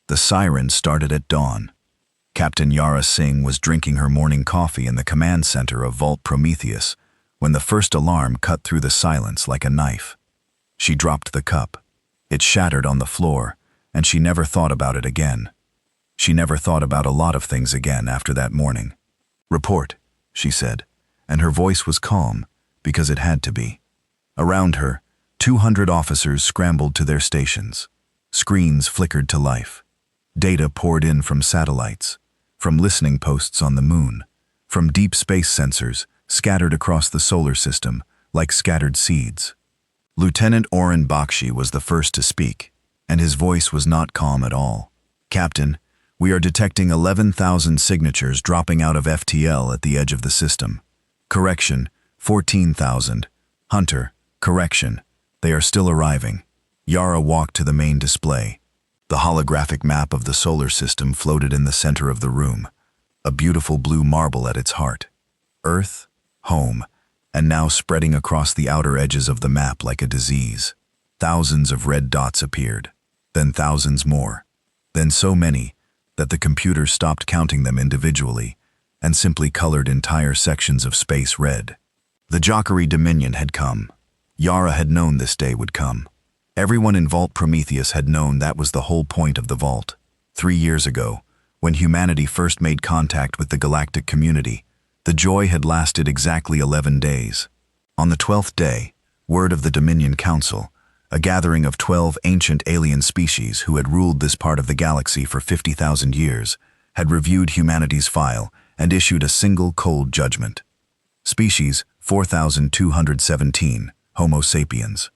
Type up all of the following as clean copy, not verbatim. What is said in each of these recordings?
The siren started at dawn. Captain Yara Singh was drinking her morning coffee in the command center of Vault Prometheus when the first alarm cut through the silence like a knife. She dropped the cup. It shattered on the floor, and she never thought about it again. She never thought about a lot of things again after that morning. "Report," she said, and her voice was calm, because it had to be. Around her, 200 officers scrambled to their stations. Screens flickered to life. Data poured in from satellites, from listening posts on the moon, from deep space sensors scattered across the solar system like scattered seeds. Lieutenant Oren Bakshi was the first to speak, and his voice was not calm at all. "Captain, we are detecting 11,000 signatures dropping out of FTL at the edge of the system. Correction, 14,000. Hunter, correction, they are still arriving." Yara walked to the main display. The holographic map of the solar system floated in the center of the room, a beautiful blue marble at its heart. Earth, home, and now spreading across the outer edges of the map like a disease. Thousands of red dots appeared, then thousands more, then so many that the computer stopped counting them individually and simply colored entire sections of space red. The Jokery Dominion had come. Yara had known this day would come. Everyone in Vault Prometheus had known that was the whole point of the Vault. 3 years ago, when humanity first made contact with the galactic community, the joy had lasted exactly 11 days. On the 12th day, word of the Dominion Council, a gathering of 12 ancient alien species who had ruled this part of the galaxy for 50,000 years, had reviewed humanity's file and issued a single cold judgment. Species 4217, Homo sapiens.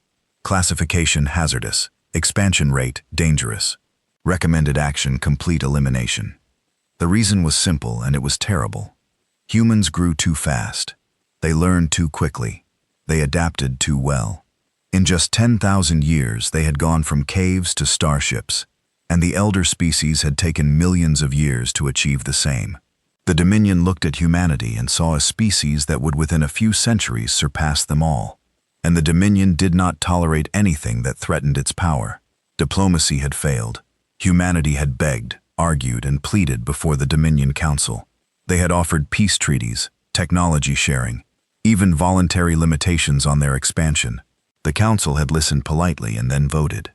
Classification hazardous. Expansion rate dangerous. Recommended action complete elimination. The reason was simple and it was terrible. Humans grew too fast. They learned too quickly. They adapted too well. In just 10,000 years, they had gone from caves to starships, and the elder species had taken millions of years to achieve the same. The Dominion looked at humanity and saw a species that would within a few centuries surpass them all. And the Dominion did not tolerate anything that threatened its power. Diplomacy had failed. Humanity had begged, argued, and pleaded before the Dominion Council. They had offered peace treaties, technology sharing, even voluntary limitations on their expansion. The Council had listened politely and then voted.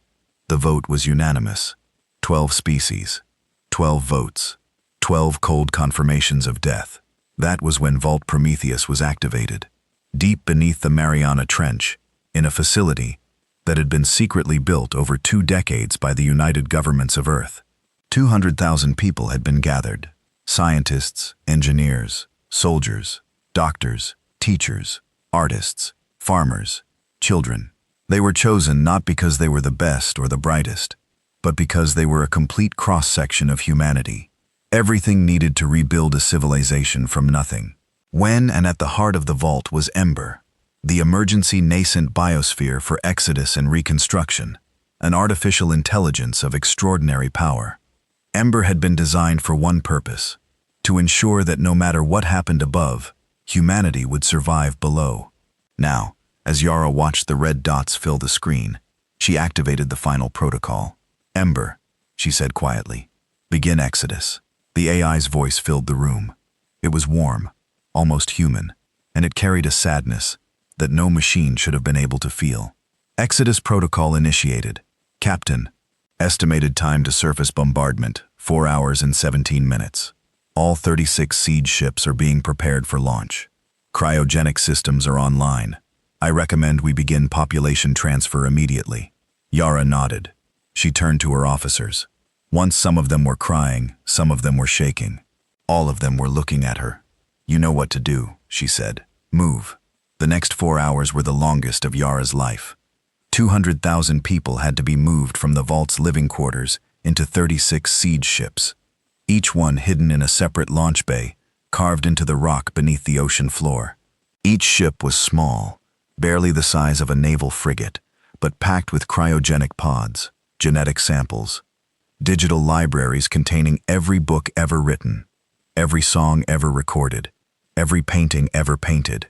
The vote was unanimous. 12 species, 12 votes, 12 cold confirmations of death. That was when Vault Prometheus was activated. Deep beneath the Mariana Trench, in a facility that had been secretly built over 2 decades by the United Governments of Earth. 200,000 people had been gathered. Scientists, engineers, soldiers, doctors, teachers, artists, farmers, children. They were chosen not because they were the best or the brightest, but because they were a complete cross-section of humanity. Everything needed to rebuild a civilization from nothing. When and at the heart of the vault was Ember, the emergency nascent biosphere for exodus and reconstruction, an artificial intelligence of extraordinary power. Ember had been designed for one purpose, to ensure that no matter what happened above, humanity would survive below. Now, as Yara watched the red dots fill the screen, she activated the final protocol. "Ember," she said quietly, "begin exodus." The AI's voice filled the room. It was warm, almost human, and it carried a sadness that no machine should have been able to feel. Exodus protocol initiated. Captain, estimated time to surface bombardment, 4 hours and 17 minutes. All 36 siege ships are being prepared for launch. Cryogenic systems are online. I recommend we begin population transfer immediately. Yara nodded. She turned to her officers. Once some of them were crying, some of them were shaking. All of them were looking at her. "You know what to do," she said. "Move." The next 4 hours were the longest of Yara's life. 200,000 people had to be moved from the vault's living quarters into 36 siege ships, each one hidden in a separate launch bay, carved into the rock beneath the ocean floor. Each ship was small, barely the size of a naval frigate, but packed with cryogenic pods, genetic samples, digital libraries containing every book ever written, every song ever recorded, every painting ever painted.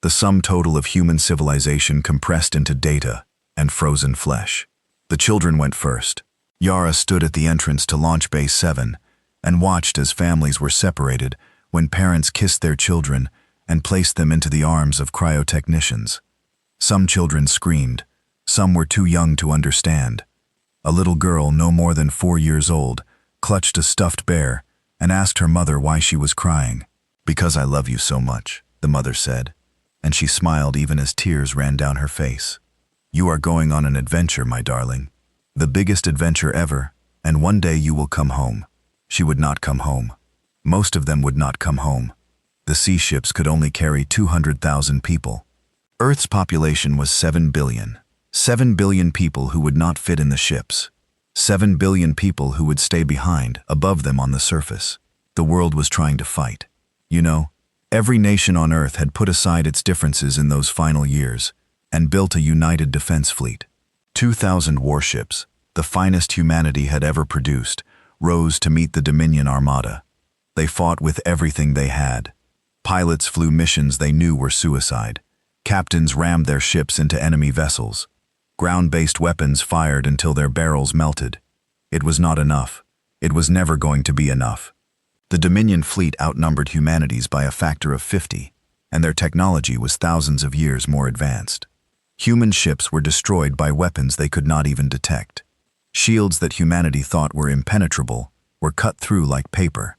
The sum total of human civilization compressed into data and frozen flesh. The children went first. Yara stood at the entrance to Launch Bay 7 and watched as families were separated when parents kissed their children and placed them into the arms of cryotechnicians. Some children screamed, some were too young to understand. A little girl no more than 4 years old clutched a stuffed bear and asked her mother why she was crying. "Because I love you so much," the mother said, and she smiled even as tears ran down her face. "You are going on an adventure, my darling. The biggest adventure ever, and one day you will come home." She would not come home. Most of them would not come home. The sea ships could only carry 200,000 people. Earth's population was 7 billion. 7 billion people who would not fit in the ships. 7 billion people who would stay behind, above them on the surface. The world was trying to fight. You know, every nation on Earth had put aside its differences in those final years and built a united defense fleet. 2,000 warships, the finest humanity had ever produced, rose to meet the Dominion Armada. They fought with everything they had. Pilots flew missions they knew were suicide. Captains rammed their ships into enemy vessels. Ground-based weapons fired until their barrels melted. It was not enough. It was never going to be enough. The Dominion fleet outnumbered humanity's by a factor of 50, and their technology was thousands of years more advanced. Human ships were destroyed by weapons they could not even detect. Shields that humanity thought were impenetrable were cut through like paper.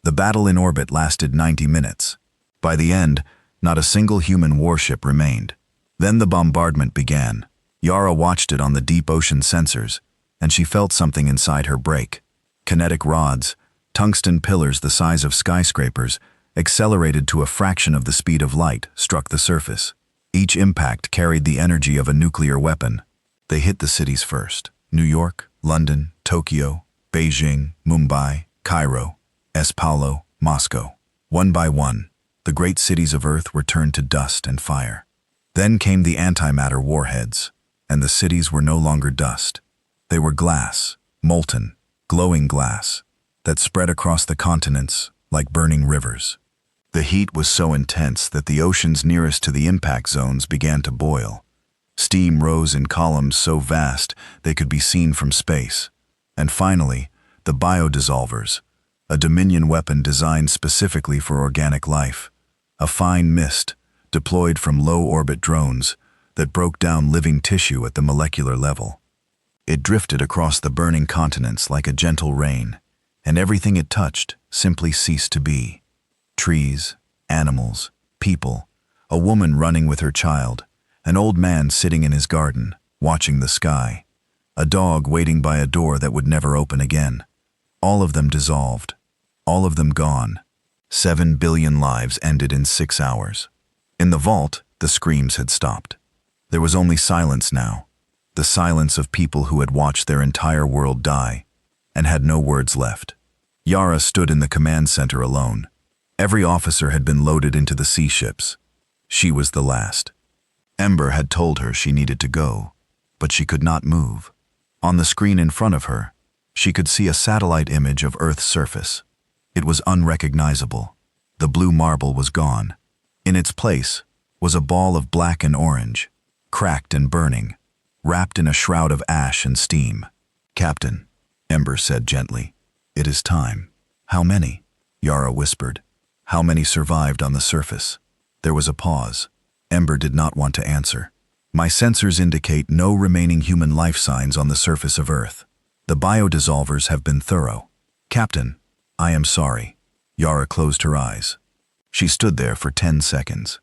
The battle in orbit lasted 90 minutes. By the end, not a single human warship remained. Then the bombardment began. Yara watched it on the deep ocean sensors, and she felt something inside her break. Kinetic rods, tungsten pillars the size of skyscrapers, accelerated to a fraction of the speed of light, struck the surface. Each impact carried the energy of a nuclear weapon. They hit the cities first: New York, London, Tokyo, Beijing, Mumbai, Cairo, Sao Paulo, Moscow. One by one, the great cities of Earth were turned to dust and fire. Then came the antimatter warheads, and the cities were no longer dust. They were glass, molten, glowing glass, that spread across the continents like burning rivers. The heat was so intense that the oceans nearest to the impact zones began to boil. Steam rose in columns so vast they could be seen from space. And finally, the biodissolvers, a Dominion weapon designed specifically for organic life. A fine mist, deployed from low-orbit drones, that broke down living tissue at the molecular level. It drifted across the burning continents like a gentle rain, and everything it touched simply ceased to be. Trees, animals, people, a woman running with her child, an old man sitting in his garden, watching the sky, a dog waiting by a door that would never open again. All of them dissolved, all of them gone. 7 billion lives ended in 6 hours. In the vault, the screams had stopped. There was only silence now, the silence of people who had watched their entire world die and had no words left. Yara stood in the command center alone. Every officer had been loaded into the sea ships. She was the last. Ember had told her she needed to go, but she could not move. On the screen in front of her, she could see a satellite image of Earth's surface. It was unrecognizable. The blue marble was gone. In its place was a ball of black and orange, cracked and burning, wrapped in a shroud of ash and steam. "Captain," Ember said gently, "it is time." "How many?" Yara whispered. "How many survived on the surface?" There was a pause. Ember did not want to answer. "My sensors indicate no remaining human life signs on the surface of Earth. The biodissolvers have been thorough." "Captain, I am sorry." Yara closed her eyes. She stood there for 10 seconds.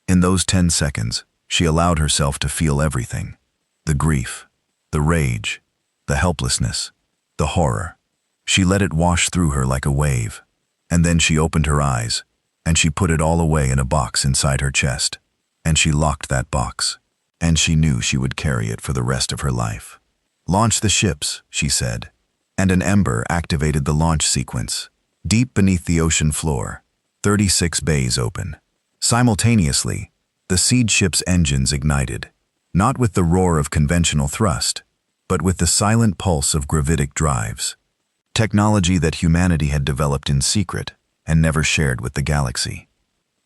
In those 10 seconds, she allowed herself to feel everything. The grief, the rage, the helplessness, the horror. She let it wash through her like a wave. And then she opened her eyes, and she put it all away in a box inside her chest. And she locked that box. And she knew she would carry it for the rest of her life. "Launch the ships," she said. And an ember activated the launch sequence. Deep beneath the ocean floor, 36 bays open. Simultaneously, the seed ship's engines ignited, not with the roar of conventional thrust, but with the silent pulse of gravitic drives. Technology that humanity had developed in secret and never shared with the galaxy.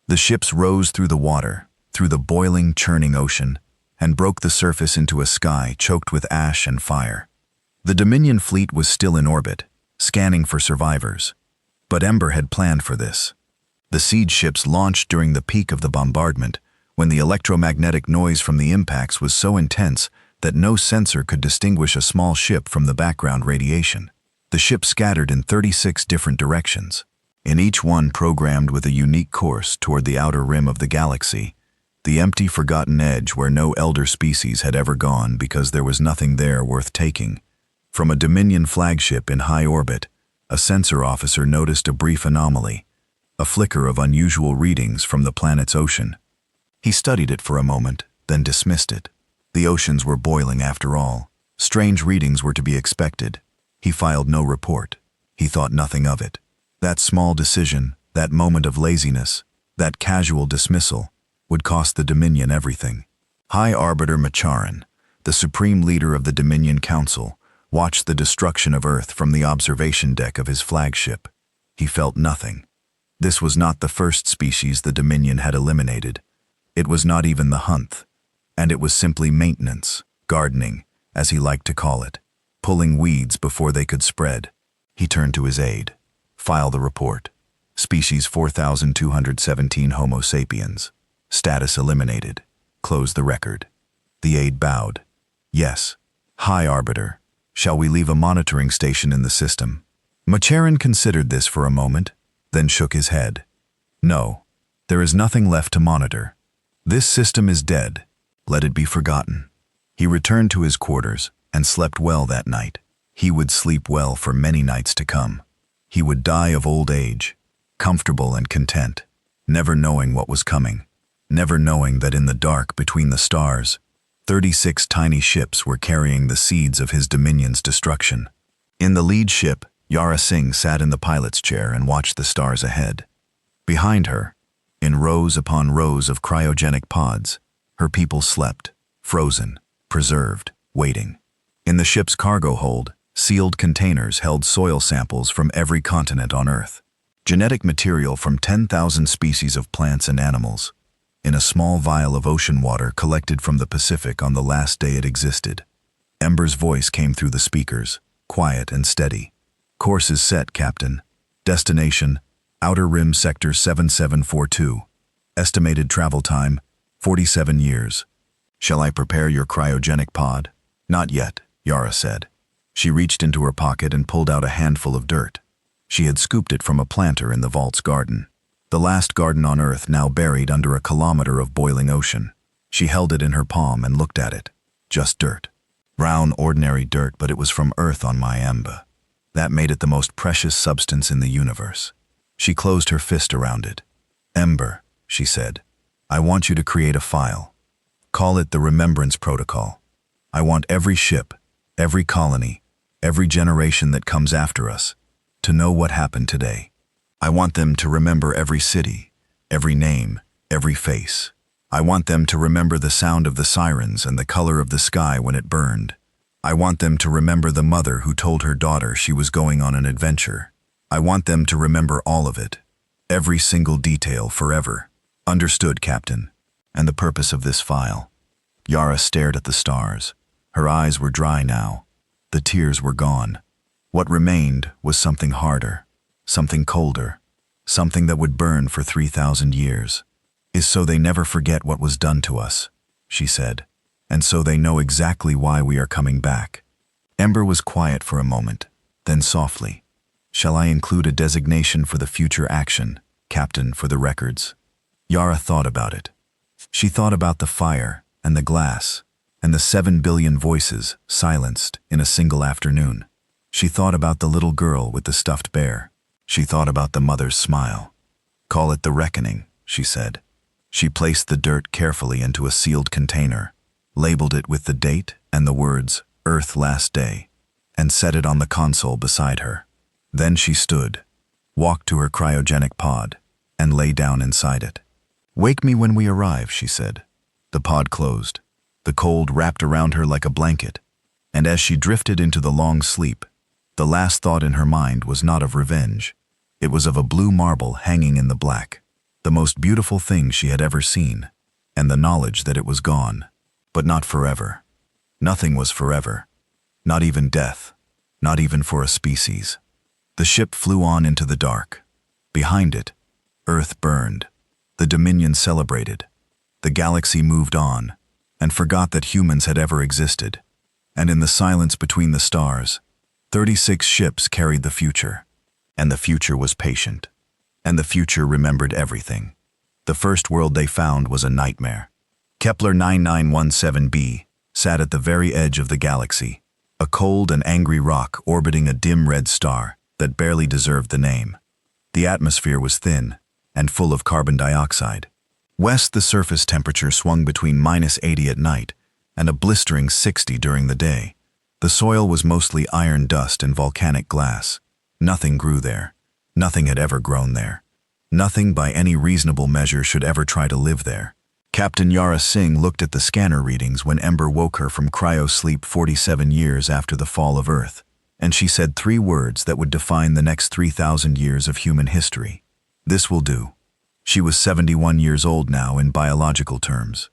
The ships rose through the water, through the boiling, churning ocean, and broke the surface into a sky choked with ash and fire. The Dominion fleet was still in orbit, scanning for survivors. But Ember had planned for this. The siege ships launched during the peak of the bombardment, when the electromagnetic noise from the impacts was so intense that no sensor could distinguish a small ship from the background radiation. The ship scattered in 36 different directions, in each one programmed with a unique course toward the outer rim of the galaxy, the empty, forgotten edge where no elder species had ever gone because there was nothing there worth taking. From a Dominion flagship in high orbit, a sensor officer noticed a brief anomaly, a flicker of unusual readings from the planet's ocean. He studied it for a moment, then dismissed it. The oceans were boiling after all. Strange readings were to be expected. He filed no report. He thought nothing of it. That small decision, that moment of laziness, that casual dismissal, would cost the Dominion everything. High Arbiter Macharan, the supreme leader of the Dominion Council, watched the destruction of Earth from the observation deck of his flagship. He felt nothing. This was not the first species the Dominion had eliminated. It was not even the Hunth, and it was simply maintenance, gardening, as he liked to call it, pulling weeds before they could spread. He turned to his aide. File the report. Species 4217 Homo sapiens. Status eliminated. Close the record. The aide bowed. Yes. High Arbiter. Shall we leave a monitoring station in the system? Macharan considered this for a moment, then shook his head. No. There is nothing left to monitor. This system is dead. Let it be forgotten. He returned to his quarters and slept well that night. He would sleep well for many nights to come. He would die of old age, comfortable and content, never knowing what was coming, never knowing that in the dark between the stars, 36 tiny ships were carrying the seeds of his Dominion's destruction. In the lead ship, Yara Singh sat in the pilot's chair and watched the stars ahead. Behind her, in rows upon rows of cryogenic pods, her people slept, frozen, preserved, waiting. In the ship's cargo hold, sealed containers held soil samples from every continent on Earth, genetic material from 10,000 species of plants and animals, in a small vial of ocean water collected from the Pacific on the last day it existed. Ember's voice came through the speakers, quiet and steady. Course is set, Captain. Destination, Outer Rim Sector 7742. Estimated travel time, 47 years. Shall I prepare your cryogenic pod? Not yet, Yara said. She reached into her pocket and pulled out a handful of dirt. She had scooped it from a planter in the vault's garden. The last garden on Earth now buried under a kilometer of boiling ocean. She held it in her palm and looked at it. Just dirt. Brown, ordinary dirt, but it was from Earth on Mayamba. That made it the most precious substance in the universe. She closed her fist around it. Ember, she said, I want you to create a file. Call it the Remembrance Protocol. I want every ship, every colony, every generation that comes after us, to know what happened today. I want them to remember every city, every name, every face. I want them to remember the sound of the sirens and the color of the sky when it burned. I want them to remember the mother who told her daughter she was going on an adventure. I want them to remember all of it, every single detail forever. Understood, Captain. And the purpose of this file. Yara stared at the stars. Her eyes were dry now. The tears were gone. What remained was something harder, something colder, something that would burn for 3,000 years. Is so they never forget what was done to us, she said, and so they know exactly why we are coming back. Ember was quiet for a moment, then softly. Shall I include a designation for the future action, Captain, for the records? Yara thought about it. She thought about the fire and the glass and the 7 billion voices silenced in a single afternoon. She thought about the little girl with the stuffed bear. She thought about the mother's smile. Call it the reckoning, she said. She placed the dirt carefully into a sealed container, labeled it with the date and the words, Earth Last Day, and set it on the console beside her. Then she stood, walked to her cryogenic pod, and lay down inside it. Wake me when we arrive, she said. The pod closed. The cold wrapped around her like a blanket, and as she drifted into the long sleep, the last thought in her mind was not of revenge. It was of a blue marble hanging in the black, the most beautiful thing she had ever seen, and the knowledge that it was gone, but not forever. Nothing was forever, not even death. not even for a species. The ship flew on into the dark. Behind it, Earth burned. The Dominion celebrated. The galaxy moved on, and forgot that humans had ever existed. And in the silence between the stars, 36 ships carried the future. And the future was patient. And the future remembered everything. The first world they found was a nightmare. Kepler 9917b sat at the very edge of the galaxy, a cold and angry rock orbiting a dim red star that barely deserved the name. The atmosphere was thin and full of carbon dioxide. West, the surface temperature swung between -80 at night and a blistering 60 during the day. The soil was mostly iron dust and volcanic glass. Nothing grew there. Nothing had ever grown there. Nothing by any reasonable measure should ever try to live there. Captain Yara Singh looked at the scanner readings when Ember woke her from cryo-sleep 47 years after the fall of Earth, and she said 3 words that would define the next 3,000 years of human history. This will do. She was 71 years old now in biological terms.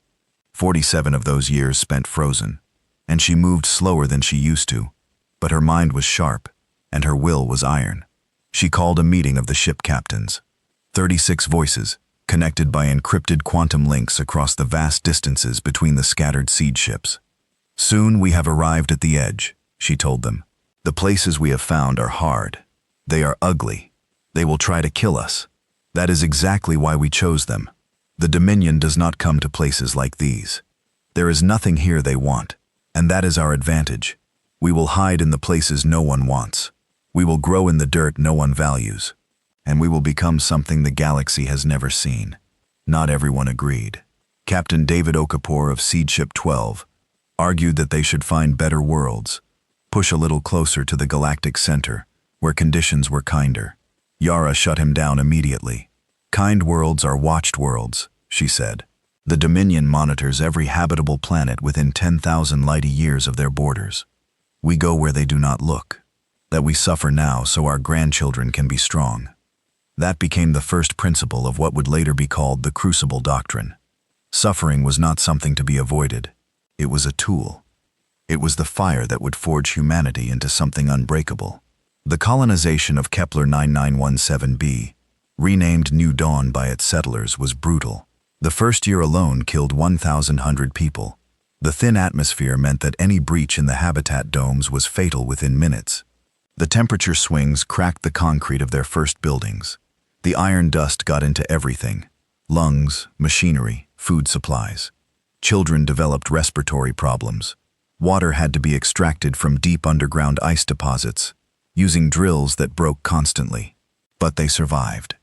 47 of those years spent frozen, and she moved slower than she used to, but her mind was sharp, and her will was iron. She called a meeting of the ship captains. 36 voices, connected by encrypted quantum links across the vast distances between the scattered seed ships. Soon we have arrived at the edge, she told them. The places we have found are hard. They are ugly. They will try to kill us. That is exactly why we chose them. The Dominion does not come to places like these. There is nothing here they want, and that is our advantage. We will hide in the places no one wants. We will grow in the dirt no one values. And we will become something the galaxy has never seen. Not everyone agreed. Captain David Okafor of Seed Ship 12 argued that they should find better worlds, push a little closer to the galactic center, where conditions were kinder. Yara shut him down immediately. Kind worlds are watched worlds, she said. The Dominion monitors every habitable planet within 10,000 light-years of their borders. We go where they do not look. That we suffer now so our grandchildren can be strong. That became the first principle of what would later be called the Crucible Doctrine. Suffering was not something to be avoided. It was a tool. It was the fire that would forge humanity into something unbreakable. The colonization of Kepler 9917b, renamed New Dawn by its settlers, was brutal. The first year alone killed 1,100 people. The thin atmosphere meant that any breach in the habitat domes was fatal within minutes. The temperature swings cracked the concrete of their first buildings. The iron dust got into everything: lungs, machinery, food supplies. Children developed respiratory problems. Water had to be extracted from deep underground ice deposits, using drills that broke constantly. But they survived.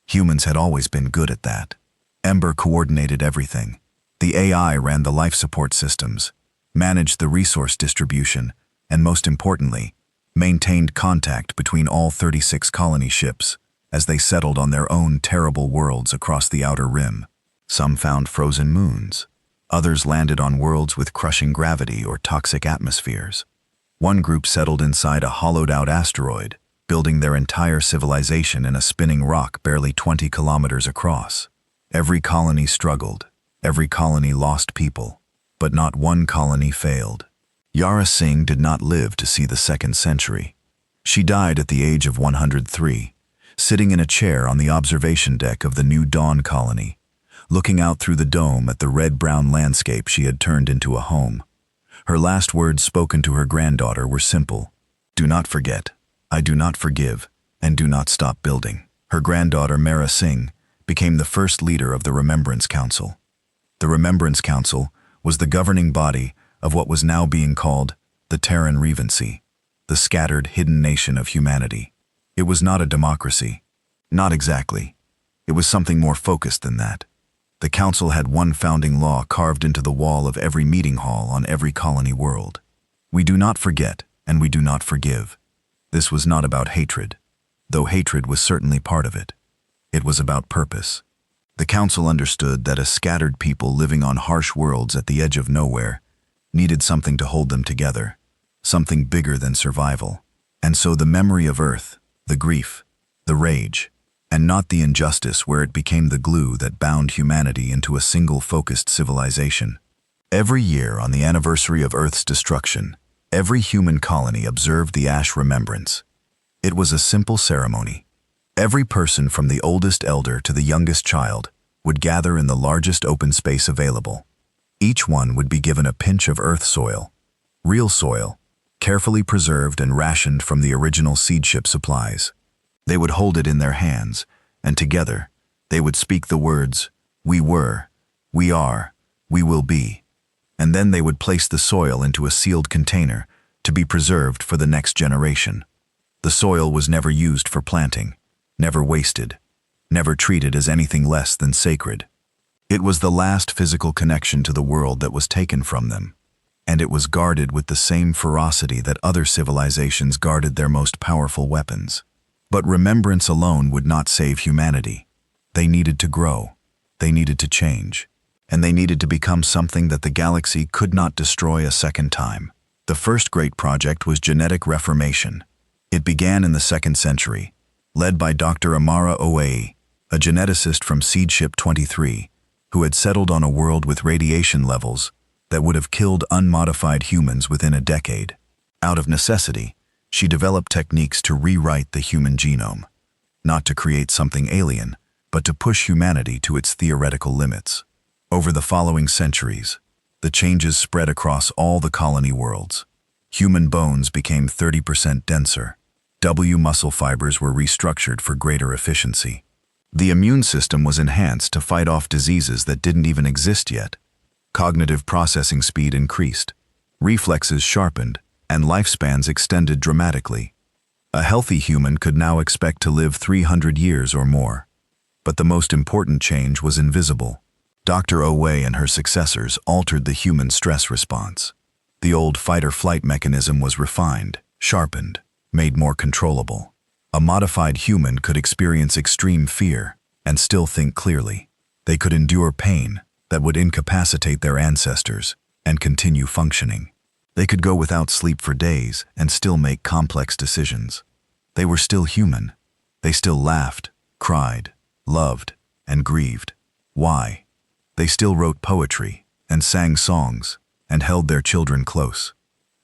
Humans had always been good at that. Ember coordinated everything. The AI ran the life support systems, managed the resource distribution, and most importantly, maintained contact between all 36 colony ships as they settled on their own terrible worlds across the outer rim. Some found frozen moons. Others landed on worlds with crushing gravity or toxic atmospheres. One group settled inside a hollowed-out asteroid, building their entire civilization in a spinning rock barely 20 kilometers across. Every colony struggled. Every colony lost people. But not one colony failed. Yara Singh did not live to see the 2nd century. She died at the age of 103, sitting in a chair on the observation deck of the New Dawn colony, looking out through the dome at the red-brown landscape she had turned into a home. Her last words spoken to her granddaughter were simple: "Do not forget, I do not forgive, and do not stop building." Her granddaughter, Mara Singh, became the first leader of the Remembrance Council. The Remembrance Council was the governing body of what was now being called the Terran Regency, the scattered, hidden nation of humanity. It was not a democracy. Not exactly. It was something more focused than that. The council had one founding law carved into the wall of every meeting hall on every colony world. We do not forget, and we do not forgive. This was not about hatred, though hatred was certainly part of it. It was about purpose. The council understood that a scattered people living on harsh worlds at the edge of nowhere needed something to hold them together, something bigger than survival. And so the memory of Earth, the grief, the rage, and not the injustice where it became the glue that bound humanity into a single focused civilization. Every year on the anniversary of Earth's destruction, Every human colony observed the Ash Remembrance. It was a simple ceremony. Every person from the oldest elder to the youngest child would gather in the largest open space available. Each one would be given a pinch of earth soil, real soil, carefully preserved and rationed from the original seed ship supplies. They would hold it in their hands, and together, they would speak the words, "We were, we are, we will be." And then they would place the soil into a sealed container to be preserved for the next generation. The soil was never used for planting, never wasted, never treated as anything less than sacred. It was the last physical connection to the world that was taken from them, and it was guarded with the same ferocity that other civilizations guarded their most powerful weapons. But remembrance alone would not save humanity. They needed to grow, they needed to change, and they needed to become something that the galaxy could not destroy a second time. The first great project was genetic reformation. It began in the 2nd century, led by Dr. Amara Oei, a geneticist from Seed Ship 23, who had settled on a world with radiation levels that would have killed unmodified humans within a decade. Out of necessity, she developed techniques to rewrite the human genome, not to create something alien, but to push humanity to its theoretical limits. Over the following centuries, the changes spread across all the colony worlds. Human bones became 30% denser. Muscle fibers were restructured for greater efficiency. The immune system was enhanced to fight off diseases that didn't even exist yet. Cognitive processing speed increased. Reflexes sharpened, and lifespans extended dramatically. A healthy human could now expect to live 300 years or more. But the most important change was invisible. Dr. Oei and her successors altered the human stress response. The old fight-or-flight mechanism was refined, sharpened, made more controllable. A modified human could experience extreme fear and still think clearly. They could endure pain that would incapacitate their ancestors and continue functioning. They could go without sleep for days and still make complex decisions. They were still human. They still laughed, cried, loved, and grieved. Why? They still wrote poetry and sang songs and held their children close.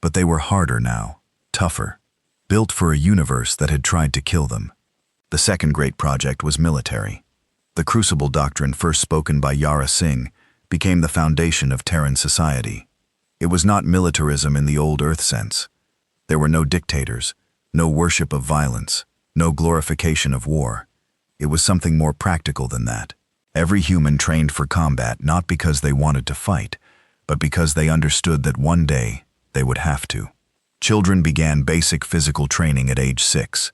But they were harder now, tougher, built for a universe that had tried to kill them. The second great project was military. The Crucible Doctrine, first spoken by Yara Singh, became the foundation of Terran society. It was not militarism in the old Earth sense. There were no dictators, no worship of violence, no glorification of war. It was something more practical than that. Every human trained for combat not because they wanted to fight, but because they understood that one day they would have to. Children began basic physical training at age 6.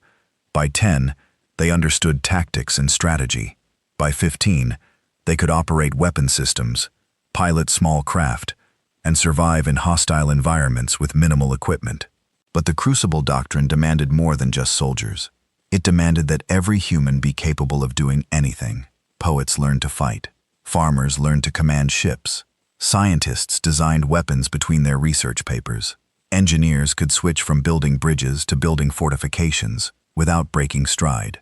By 10, they understood tactics and strategy. By 15, they could operate weapon systems, pilot small craft, and survive in hostile environments with minimal equipment. But the Crucible Doctrine demanded more than just soldiers. It demanded that every human be capable of doing anything. Poets learned to fight. Farmers learned to command ships. Scientists designed weapons between their research papers. Engineers could switch from building bridges to building fortifications without breaking stride.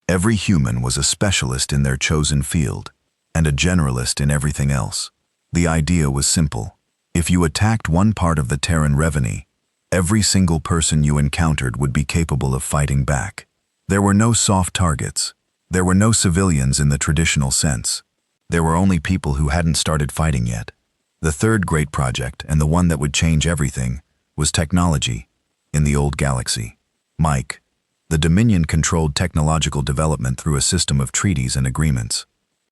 Every human was a specialist in their chosen field and a generalist in everything else. The idea was simple. If you attacked one part of the Terran revenue, every single person you encountered would be capable of fighting back. There were no soft targets. There were no civilians in the traditional sense. There were only people who hadn't started fighting yet. The third great project, and the one that would change everything, was technology in the old galaxy. Mike, the Dominion controlled technological development through a system of treaties and agreements.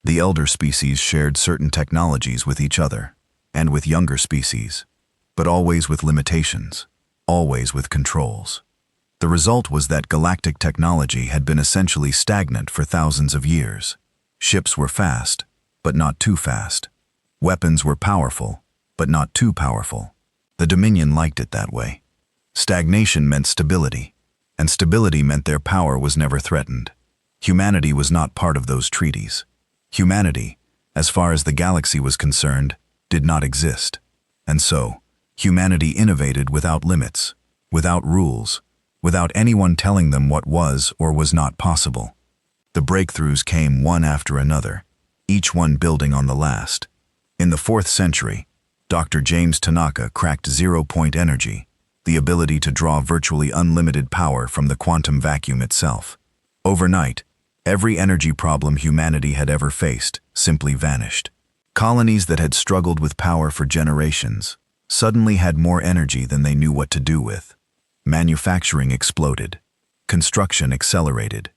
The elder species shared certain technologies with each other, and with younger species, but always with limitations, always with controls. The result was that galactic technology had been essentially stagnant for thousands of years. Ships were fast, but not too fast. Weapons were powerful, but not too powerful. The Dominion liked it that way. Stagnation meant stability, and stability meant their power was never threatened. Humanity was not part of those treaties. Humanity, as far as the galaxy was concerned, did not exist. And so, humanity innovated without limits, without rules, without anyone telling them what was or was not possible. The breakthroughs came one after another, each one building on the last. In the 4th century, Dr. James Tanaka cracked zero-point energy, the ability to draw virtually unlimited power from the quantum vacuum itself. Overnight, every energy problem humanity had ever faced simply vanished. Colonies that had struggled with power for generations suddenly had more energy than they knew what to do with. Manufacturing exploded. Construction accelerated.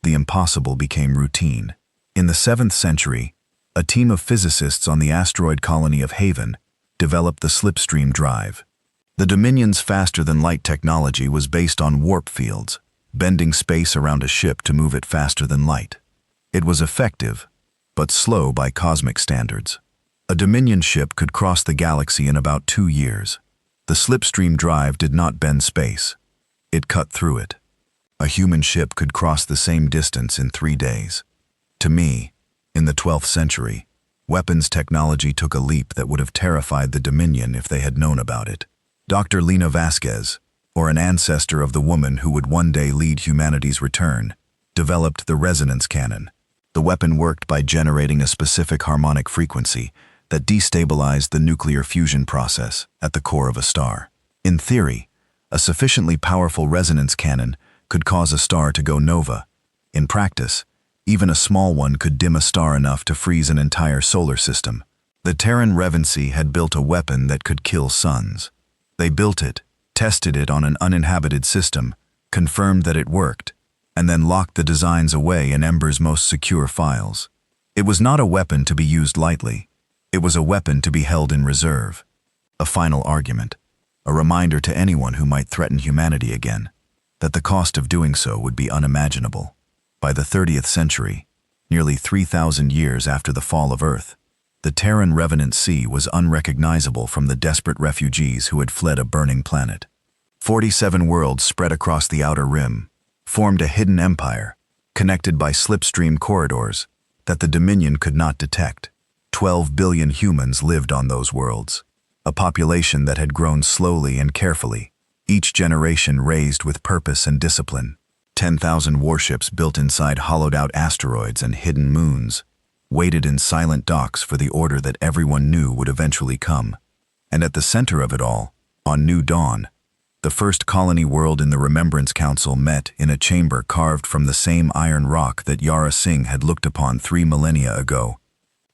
The impossible became routine. In the 7th century, a team of physicists on the asteroid colony of Haven developed the slipstream drive. The Dominion's faster-than-light technology was based on warp fields, bending space around a ship to move it faster than light. It was effective, but slow by cosmic standards. A Dominion ship could cross the galaxy in about 2 years. The slipstream drive did not bend space. It cut through it. A human ship could cross the same distance in 3 days. To me, in the 12th century, weapons technology took a leap that would have terrified the Dominion if they had known about it. Dr. Lena Vasquez, or an ancestor of the woman who would one day lead humanity's return, developed the resonance cannon. The weapon worked by generating a specific harmonic frequency that destabilized the nuclear fusion process at the core of a star. In theory, a sufficiently powerful resonance cannon could cause a star to go nova. In practice, even a small one could dim a star enough to freeze an entire solar system. The Terran Revency had built a weapon that could kill suns. They built it, tested it on an uninhabited system, confirmed that it worked, and then locked the designs away in Ember's most secure files. It was not a weapon to be used lightly. It was a weapon to be held in reserve. A final argument, a reminder to anyone who might threaten humanity again, that the cost of doing so would be unimaginable. By the 30th century, nearly 3,000 years after the fall of Earth, the Terran Revenant Sea was unrecognizable from the desperate refugees who had fled a burning planet. 47 worlds spread across the outer rim formed a hidden empire, connected by slipstream corridors that the Dominion could not detect. 12 billion humans lived on those worlds, a population that had grown slowly and carefully, each generation raised with purpose and discipline. 10,000 warships built inside hollowed-out asteroids and hidden moons waited in silent docks for the order that everyone knew would eventually come. And at the center of it all, on New Dawn, the first colony world in the Remembrance Council met in a chamber carved from the same iron rock that Yara Singh had looked upon 3 millennia ago.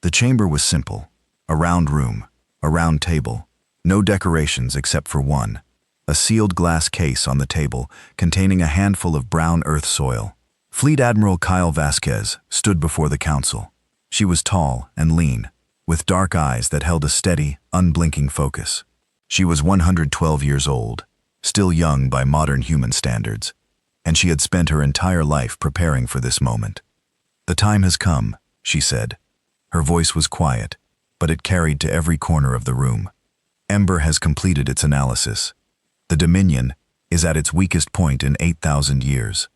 The chamber was simple, a round room, a round table, no decorations except for one, a sealed glass case on the table containing a handful of brown earth soil. Fleet Admiral Kyle Vasquez stood before the council. She was tall and lean, with dark eyes that held a steady, unblinking focus. She was 112 years old, still young by modern human standards, and she had spent her entire life preparing for this moment. "The time has come," she said. Her voice was quiet, but it carried to every corner of the room. Ember has completed its analysis. The Dominion is at its weakest point in 8,000 years.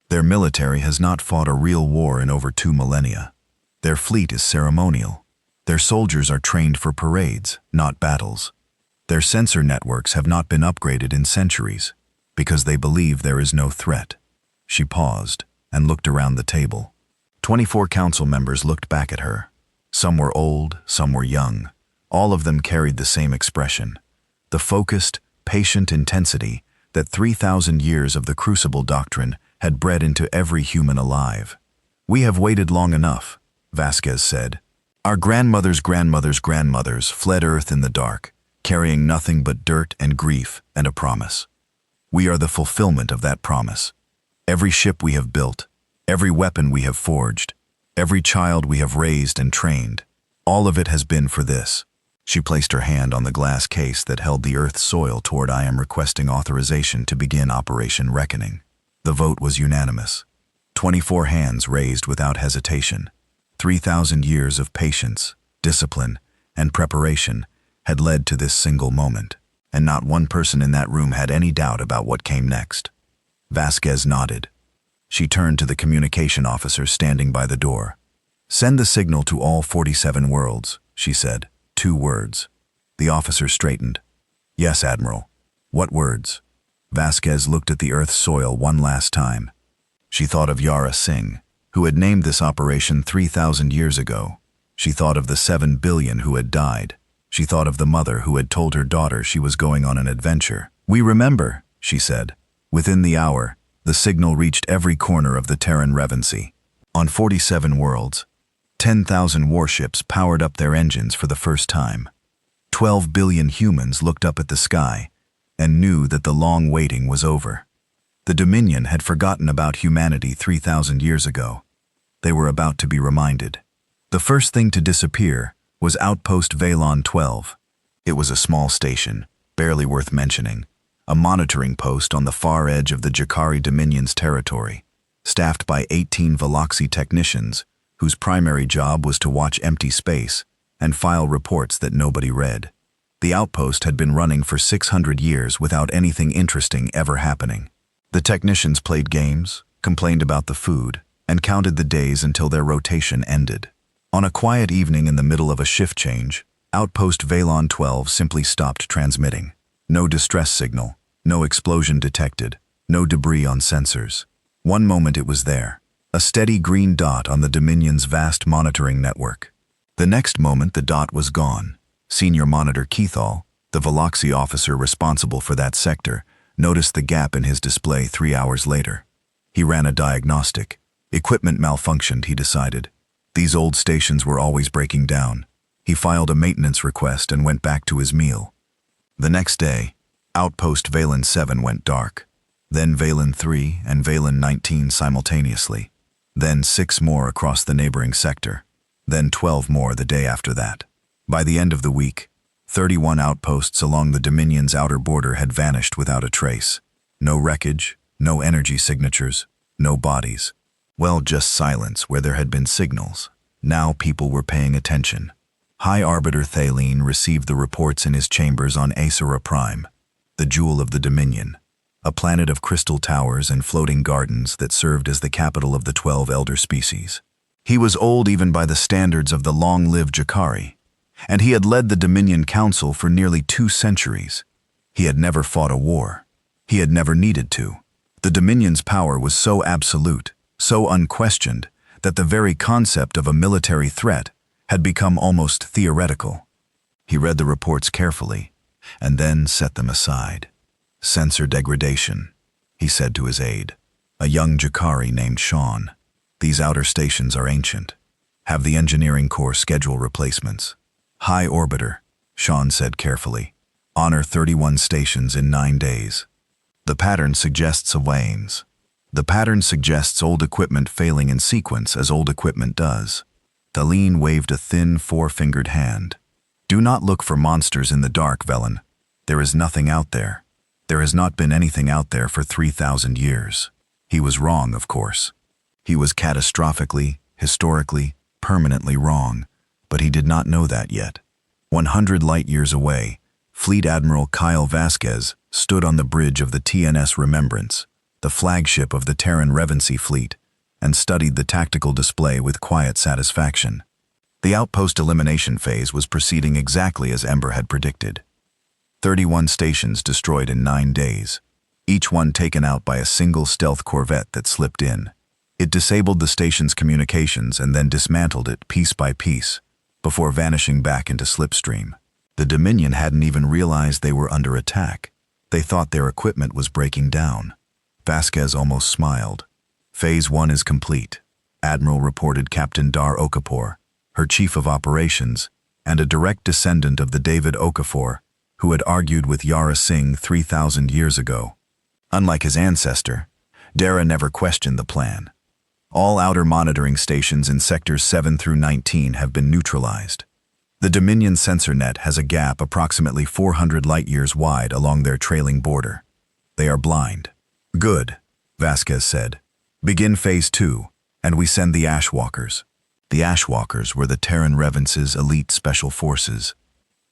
Their military has not fought a real war in over 2 millennia. Their fleet is ceremonial. Their soldiers are trained for parades, not battles. Their sensor networks have not been upgraded in centuries, because they believe there is no threat. She paused and looked around the table. 24 council members looked back at her. Some were old, some were young. All of them carried the same expression, the focused, patient intensity that 3,000 years of the Crucible Doctrine had bred into every human alive. "We have waited long enough," Vasquez said. "Our grandmothers' grandmothers' grandmothers fled Earth in the dark, carrying nothing but dirt and grief and a promise. We are the fulfillment of that promise. Every ship we have built, every weapon we have forged, every child we have raised and trained, all of it has been for this." She placed her hand on the glass case that held the Earth's soil toward I am requesting authorization to begin Operation Reckoning. The vote was unanimous. 24 hands raised without hesitation. 3,000 years of patience, discipline, and preparation had led to this single moment, and not one person in that room had any doubt about what came next. Vasquez nodded. She turned to the communication officer standing by the door. "Send the signal to all 47 worlds," she said. 2 words. The officer straightened. "Yes, Admiral. What words?" Vasquez looked at the Earth's soil one last time. She thought of Yara Singh, who had named this operation 3,000 years ago. She thought of the 7 billion who had died. She thought of the mother who had told her daughter she was going on an adventure. "We remember," she said. Within the hour, the signal reached every corner of the Terran Revency. On 47 worlds, 10,000 warships powered up their engines for the first time. 12 billion humans looked up at the sky and knew that the long waiting was over. The Dominion had forgotten about humanity 3,000 years ago. They were about to be reminded. The first thing to disappear was Outpost Valon 12. It was a small station, barely worth mentioning, a monitoring post on the far edge of the Jakari Dominion's territory, staffed by 18 Veloxi technicians whose primary job was to watch empty space and file reports that nobody read. The outpost had been running for 600 years without anything interesting ever happening. The technicians played games, complained about the food, and counted the days until their rotation ended. On a quiet evening in the middle of a shift change, Outpost Valon 12 simply stopped transmitting. No distress signal, no explosion detected, no debris on sensors. One moment it was there, a steady green dot on the Dominion's vast monitoring network. The next moment the dot was gone. Senior Monitor Keithall, the Veloxi officer responsible for that sector, noticed the gap in his display 3 hours later. He ran a diagnostic. Equipment malfunctioned, he decided. These old stations were always breaking down. He filed a maintenance request and went back to his meal. The next day, Outpost Valon 7 went dark. Then Valon 3 and Valon 19 simultaneously. Then 6 more across the neighboring sector. Then 12 more the day after that. By the end of the week, 31 outposts along the Dominion's outer border had vanished without a trace. No wreckage, no energy signatures, no bodies. Well, just silence where there had been signals. Now people were paying attention. High Arbiter Thaleen received the reports in his chambers on Aesera Prime, the jewel of the Dominion, a planet of crystal towers and floating gardens that served as the capital of the 12 elder species. He was old even by the standards of the long-lived Jakari, and he had led the Dominion Council for nearly 2 centuries. He had never fought a war. He had never needed to. The Dominion's power was so absolute, so unquestioned, that the very concept of a military threat had become almost theoretical. He read the reports carefully, and then set them aside. "Sensor degradation," he said to his aide, a young Jakari named Sean. "These outer stations are ancient. Have the engineering corps schedule replacements." "High Orbiter," Sean said carefully. "Honor 31 stations in 9 days. The pattern suggests a wanes. The pattern suggests old equipment failing in sequence as old equipment does." Thaleen waved a thin 4-fingered hand. "Do not look for monsters in the dark, Velen. There is nothing out there. There has not been anything out there for 3,000 years. He was wrong, of course. He was catastrophically, historically, permanently wrong, but he did not know that yet. 100 light-years away, Fleet Admiral Kyle Vasquez stood on the bridge of the TNS Remembrance, the flagship of the Terran Revency fleet, and studied the tactical display with quiet satisfaction. The outpost elimination phase was proceeding exactly as Ember had predicted. 31 stations destroyed in 9 days, each one taken out by a single stealth corvette that slipped in. It disabled the station's communications and then dismantled it piece by piece, before vanishing back into slipstream. The Dominion hadn't even realized they were under attack. They thought their equipment was breaking down. Vasquez almost smiled. "Phase 1 is complete," Admiral reported Captain Dar Okafor, her chief of operations, and a direct descendant of the David Okafor, who had argued with Yara Singh 3,000 years ago. Unlike his ancestor, Dara never questioned the plan. All outer monitoring stations in sectors 7 through 19 have been neutralized. The Dominion sensor net has a gap approximately 400 light-years wide along their trailing border. They are blind. "Good," Vasquez said. "Begin Phase 2, and we send the Ashwalkers." The Ashwalkers were the Terran Revence's elite special forces,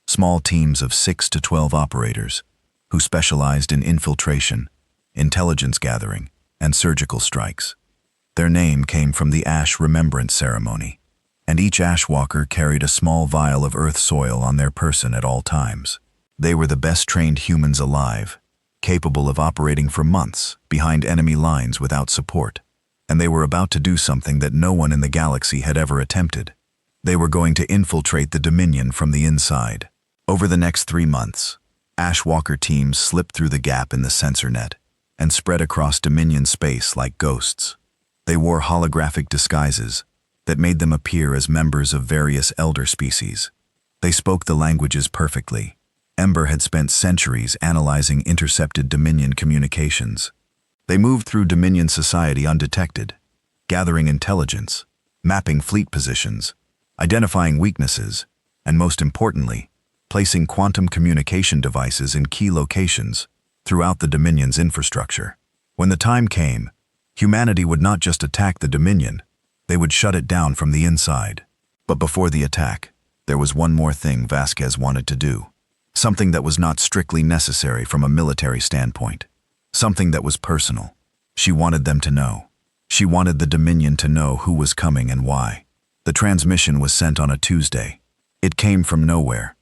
small teams of 6 to 12 operators who specialized in infiltration, intelligence gathering, and surgical strikes. Their name came from the Ash Remembrance Ceremony, and each Ashwalker carried a small vial of earth soil on their person at all times. They were the best-trained humans alive, capable of operating for months behind enemy lines without support, and they were about to do something that no one in the galaxy had ever attempted. They were going to infiltrate the Dominion from the inside. Over the next 3 months, Ashwalker teams slipped through the gap in the sensor net and spread across Dominion space like ghosts. They wore holographic disguises that made them appear as members of various elder species. They spoke the languages perfectly. Ember had spent centuries analyzing intercepted Dominion communications. They moved through Dominion society undetected, gathering intelligence, mapping fleet positions, identifying weaknesses, and most importantly, placing quantum communication devices in key locations throughout the Dominion's infrastructure. When the time came, humanity would not just attack the Dominion, they would shut it down from the inside. But before the attack, there was one more thing Vasquez wanted to do. Something that was not strictly necessary from a military standpoint. Something that was personal. She wanted them to know. She wanted the Dominion to know who was coming and why. The transmission was sent on a Tuesday. It came from nowhere.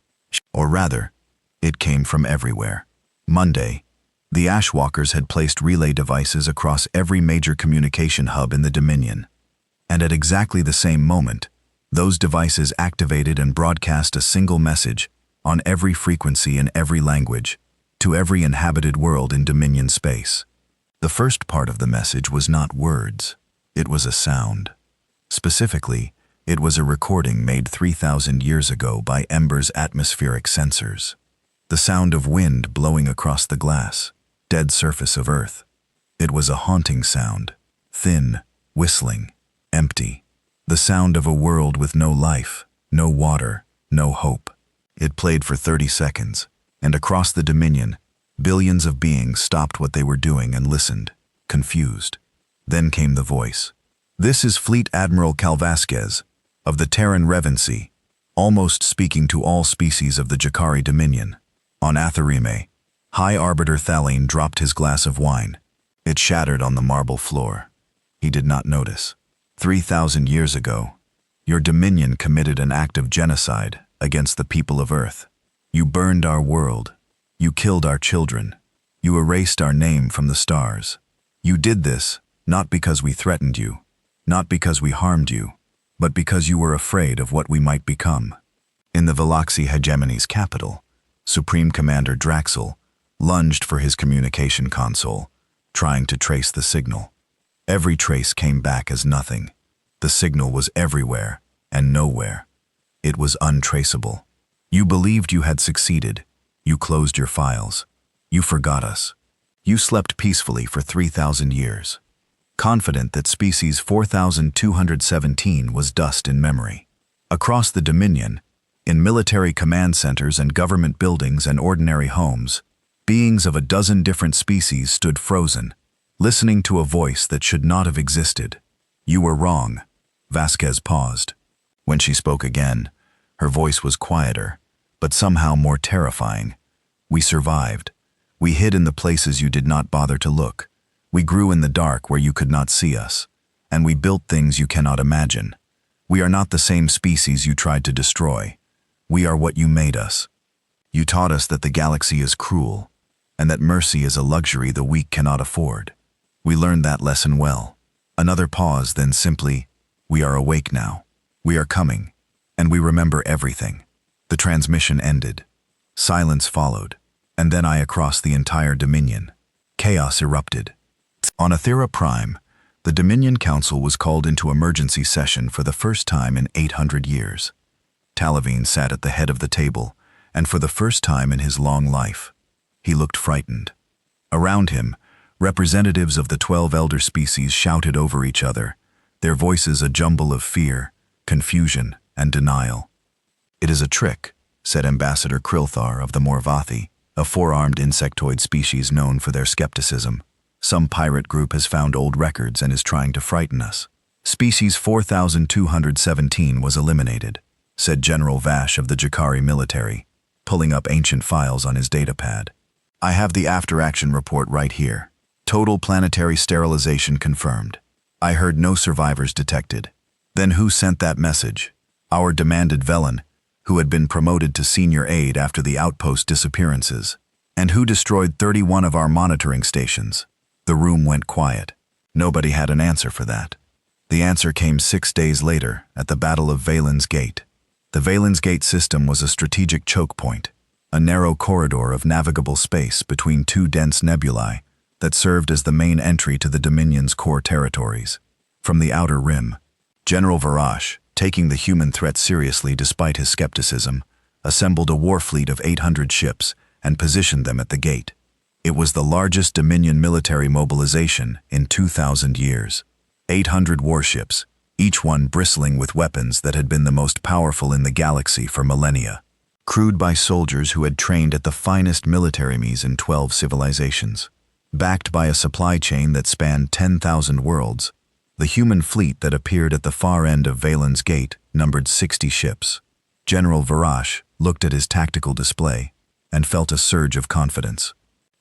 Or rather, it came from everywhere. Monday, the Ashwalkers had placed relay devices across every major communication hub in the Dominion. And at exactly the same moment, those devices activated and broadcast a single message on every frequency in every language to every inhabited world in Dominion space. The first part of the message was not words, it was a sound. Specifically, it was a recording made 3,000 years ago by Ember's atmospheric sensors. The sound of wind blowing across the glass, dead surface of Earth. It was a haunting sound, thin, whistling, empty. The sound of a world with no life, no water, no hope. It played for 30 seconds, and across the Dominion, billions of beings stopped what they were doing and listened, confused. Then came the voice. "This is Fleet Admiral Cal Vasquez, of the Terran Revency, almost speaking to all species of the Jakari Dominion." On Atherime, High Arbiter Thalene dropped his glass of wine. It shattered on the marble floor. He did not notice. 3,000 years ago, your Dominion committed an act of genocide against the people of Earth. You burned our world. You killed our children. You erased our name from the stars. You did this not because we threatened you, not because we harmed you, but because you were afraid of what we might become. In the Veloxi hegemony's capital, Supreme Commander Draxel lunged for his communication console, trying to trace the signal. Every trace came back as nothing. The signal was everywhere and nowhere. It was untraceable. You believed you had succeeded. You closed your files. You forgot us. You slept peacefully for 3,000 years, confident that species 4217 was dust in memory. Across the Dominion, in military command centers and government buildings and ordinary homes, beings of a dozen different species stood frozen, listening to a voice that should not have existed. "You were wrong." Vasquez paused. When she spoke again, her voice was quieter, but somehow more terrifying. "We survived. We hid in the places you did not bother to look. We grew in the dark where you could not see us. And we built things you cannot imagine. We are not the same species you tried to destroy. We are what you made us. You taught us that the galaxy is cruel, and that mercy is a luxury the weak cannot afford. We learned that lesson well." Another pause, then simply, "We are awake now. We are coming, and we remember everything." The transmission ended. Silence followed, and then I across the entire Dominion. Chaos erupted. On Athera Prime, the Dominion Council was called into emergency session for the first time in 800 years. Talavine sat at the head of the table, and for the first time in his long life, he looked frightened. Around him, representatives of the 12 elder species shouted over each other, their voices a jumble of fear, confusion, and denial. "It is a trick," said Ambassador Krilthar of the Morvathi, a four-armed insectoid species known for their skepticism. "Some pirate group has found old records and is trying to frighten us." "Species 4217 was eliminated," said General Vash of the Jakari military, pulling up ancient files on his datapad. "I have the after-action report right here. Total planetary sterilization confirmed. I heard no survivors detected." "Then who sent that message?" "Our demanded Velen, who had been promoted to senior aide after the outpost disappearances." "And who destroyed 31 of our monitoring stations?" The room went quiet. Nobody had an answer for that. The answer came 6 days later at the Battle of Valen's Gate. The Valen's Gate system was a strategic choke point. a narrow corridor of navigable space between two dense nebulae that served as the main entry to the Dominion's core territories. From the outer rim, General Varash, taking the human threat seriously despite his skepticism, assembled a war fleet of 800 ships and positioned them at the gate. It was the largest Dominion military mobilization in 2,000 years. 800 warships, each one bristling with weapons that had been the most powerful in the galaxy for millennia, crewed by soldiers who had trained at the finest military academies in 12 civilizations. Backed by a supply chain that spanned 10,000 worlds, the human fleet that appeared at the far end of Valen's Gate numbered 60 ships. General Varash looked at his tactical display and felt a surge of confidence.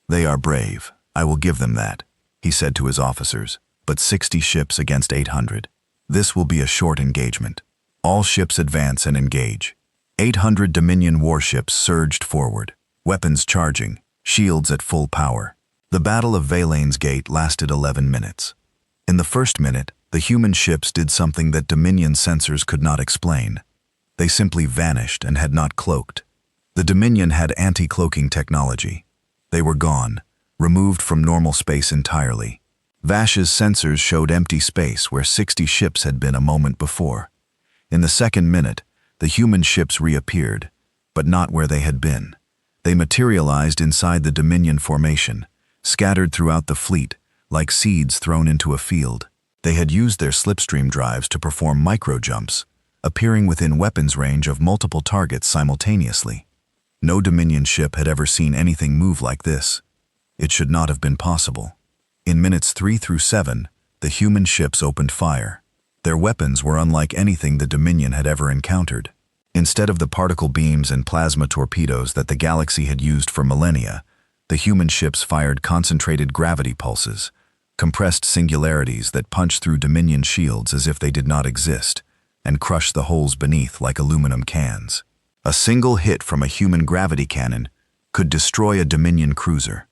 "They are brave, I will give them that," he said to his officers, "but 60 ships against 800. This will be a short engagement. All ships advance and engage." 800 Dominion warships surged forward, weapons charging, shields at full power. The Battle of Valen's Gate lasted 11 minutes. In the first minute, the human ships did something that Dominion sensors could not explain. They simply vanished and had not cloaked. The Dominion had anti-cloaking technology. They were gone, removed from normal space entirely. Vash's sensors showed empty space where 60 ships had been a moment before. In the second minute, the human ships reappeared, but not where they had been. They materialized inside the Dominion formation, scattered throughout the fleet, like seeds thrown into a field. They had used their slipstream drives to perform micro-jumps, appearing within weapons range of multiple targets simultaneously. No Dominion ship had ever seen anything move like this. It should not have been possible. In minutes 3 through 7, the human ships opened fire. Their weapons were unlike anything the Dominion had ever encountered. Instead of the particle beams and plasma torpedoes that the galaxy had used for millennia, the human ships fired concentrated gravity pulses, compressed singularities that punched through Dominion shields as if they did not exist, and crushed the holes beneath like aluminum cans. A single hit from a human gravity cannon could destroy a Dominion cruiser.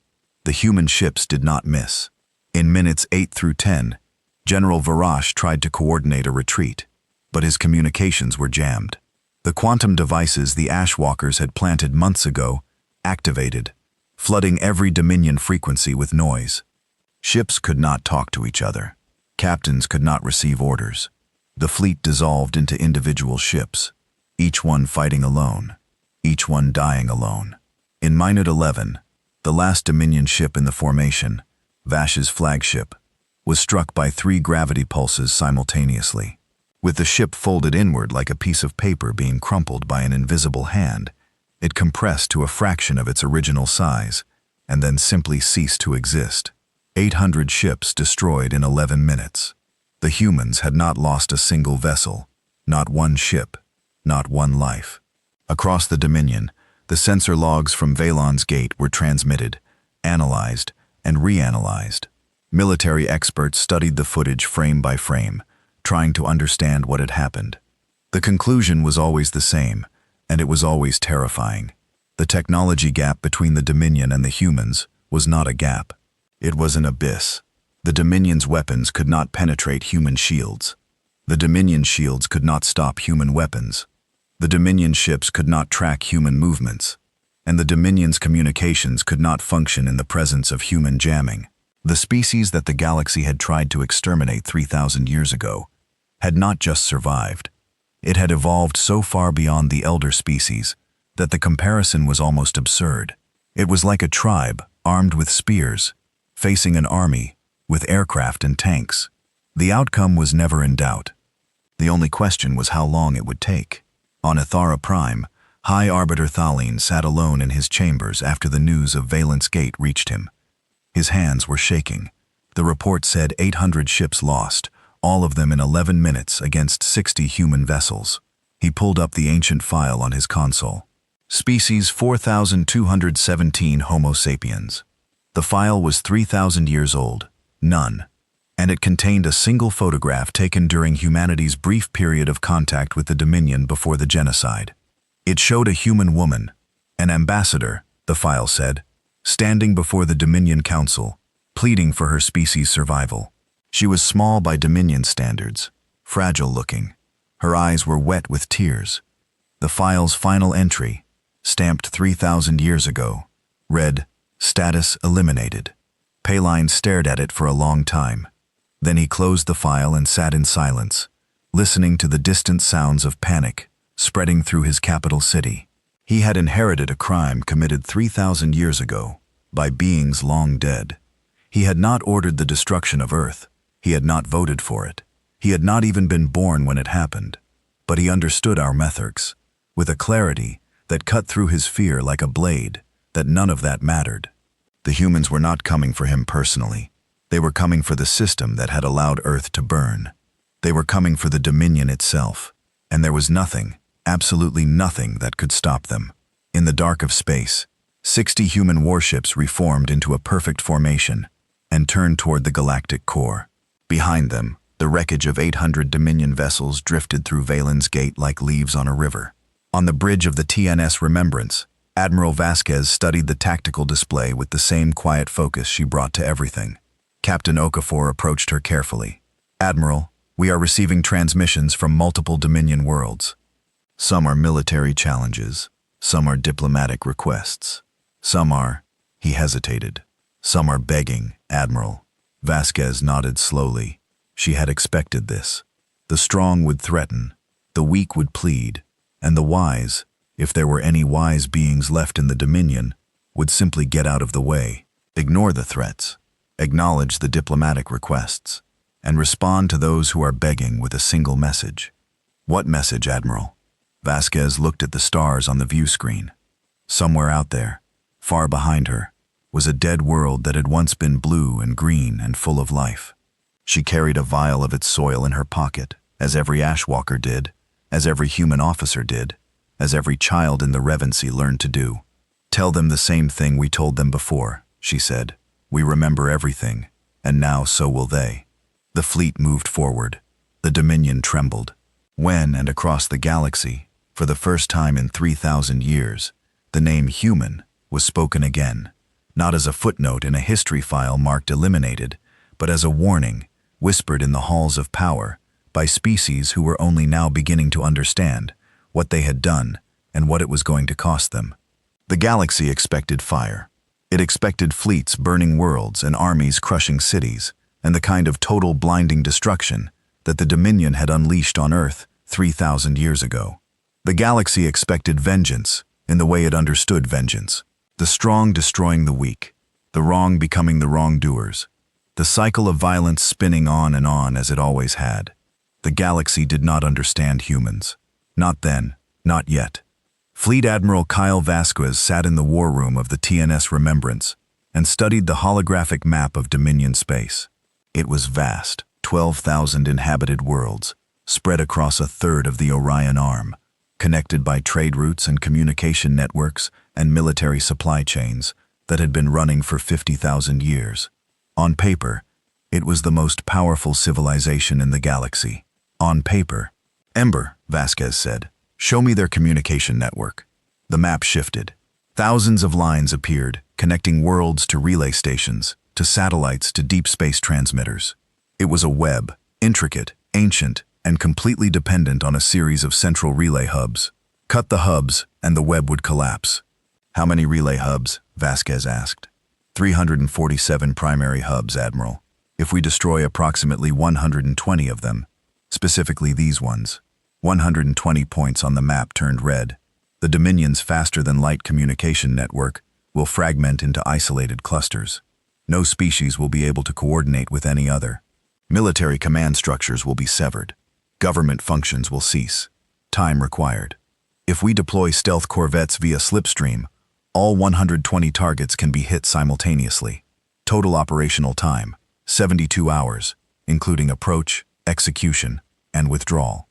The human ships did not miss. In minutes 8 through 10, General Varash tried to coordinate a retreat, but his communications were jammed. The quantum devices the Ashwalkers had planted months ago activated, flooding every Dominion frequency with noise. Ships could not talk to each other. Captains could not receive orders. The fleet dissolved into individual ships, each one fighting alone, each one dying alone. In minute 11, the last Dominion ship in the formation, Vash's flagship, was struck by 3 gravity pulses simultaneously. With the ship folded inward like a piece of paper being crumpled by an invisible hand, it compressed to a fraction of its original size, and then simply ceased to exist. 800 ships destroyed in 11 minutes. The humans had not lost a single vessel, not one ship, not one life. Across the Dominion, the sensor logs from Valen's Gate were transmitted, analyzed, and reanalyzed. Military experts studied the footage frame by frame, trying to understand what had happened. The conclusion was always the same, and it was always terrifying. The technology gap between the Dominion and the humans was not a gap. It was an abyss. The Dominion's weapons could not penetrate human shields. The Dominion shields could not stop human weapons. The Dominion ships could not track human movements. And the Dominion's communications could not function in the presence of human jamming. The species that the galaxy had tried to exterminate 3,000 years ago had not just survived. It had evolved so far beyond the elder species that the comparison was almost absurd. It was like a tribe armed with spears, facing an army with aircraft and tanks. The outcome was never in doubt. The only question was how long it would take. On Ithara Prime, High Arbiter Thalene sat alone in his chambers after the news of Valen's Gate reached him. His hands were shaking. The report said 800 ships lost, all of them in 11 minutes against 60 human vessels. He pulled up the ancient file on his console. Species 4217 Homo sapiens. The file was 3,000 years old, none, and it contained a single photograph taken during humanity's brief period of contact with the Dominion before the genocide. It showed a human woman, an ambassador, the file said, standing before the Dominion Council, pleading for her species' survival. She was small by Dominion standards, fragile-looking. Her eyes were wet with tears. The file's final entry, stamped 3,000 years ago, read, "Status eliminated." Paline stared at it for a long time. Then he closed the file and sat in silence, listening to the distant sounds of panic spreading through his capital city. He had inherited a crime committed 3,000 years ago by beings long dead. He had not ordered the destruction of Earth. He had not voted for it. He had not even been born when it happened. But he understood our methods, with a clarity that cut through his fear like a blade, that none of that mattered. The humans were not coming for him personally. They were coming for the system that had allowed Earth to burn. They were coming for the Dominion itself, and there was nothing, absolutely nothing that could stop them. In the dark of space, 60 human warships reformed into a perfect formation and turned toward the galactic core. Behind them, the wreckage of 800 Dominion vessels drifted through Valen's Gate like leaves on a river. On the bridge of the TNS Remembrance, Admiral Vasquez studied the tactical display with the same quiet focus she brought to everything. Captain Okafor approached her carefully. "Admiral, we are receiving transmissions from multiple Dominion worlds. Some are military challenges, some are diplomatic requests, some are—" he hesitated. "Some are begging, Admiral." Vasquez nodded slowly. She had expected this. The strong would threaten, the weak would plead, and the wise, if there were any wise beings left in the Dominion, would simply get out of the way, ignore the threats, acknowledge the diplomatic requests, and respond to those who are begging with a single message. "What message, Admiral?" Vasquez looked at the stars on the view screen. Somewhere out there, far behind her, was a dead world that had once been blue and green and full of life. She carried a vial of its soil in her pocket, as every Ashwalker did, as every human officer did, as every child in the Revency learned to do. "Tell them the same thing we told them before," she said. "We remember everything, and now so will they." The fleet moved forward. The Dominion trembled. When, and across the galaxy, for the first time in 3,000 years, the name human was spoken again, not as a footnote in a history file marked eliminated, but as a warning, whispered in the halls of power by species who were only now beginning to understand what they had done and what it was going to cost them. The galaxy expected fire. It expected fleets burning worlds and armies crushing cities, and the kind of total blinding destruction that the Dominion had unleashed on Earth 3,000 years ago. The galaxy expected vengeance in the way it understood vengeance. The strong destroying the weak, the wrong becoming the wrongdoers, the cycle of violence spinning on and on as it always had. The galaxy did not understand humans. Not then, not yet. Fleet Admiral Kyle Vasquez sat in the war room of the TNS Remembrance and studied the holographic map of Dominion space. It was vast, 12,000 inhabited worlds, spread across a third of the Orion Arm, connected by trade routes and communication networks and military supply chains that had been running for 50,000 years. On paper, it was the most powerful civilization in the galaxy. On paper. "Ember," Vasquez said, "show me their communication network." The map shifted. Thousands of lines appeared, connecting worlds to relay stations, to satellites to deep space transmitters. It was a web, intricate, ancient, and completely dependent on a series of central relay hubs. Cut the hubs, and the web would collapse. "How many relay hubs?" Vasquez asked. 347 primary hubs, Admiral. If we destroy approximately 120 of them, specifically these ones, 120 points on the map turned red. The Dominion's faster-than-light communication network will fragment into isolated clusters. No species will be able to coordinate with any other. Military command structures will be severed. Government functions will cease. Time required. If we deploy stealth corvettes via slipstream, all 120 targets can be hit simultaneously. Total operational time, 72 hours, including approach, execution, and withdrawal.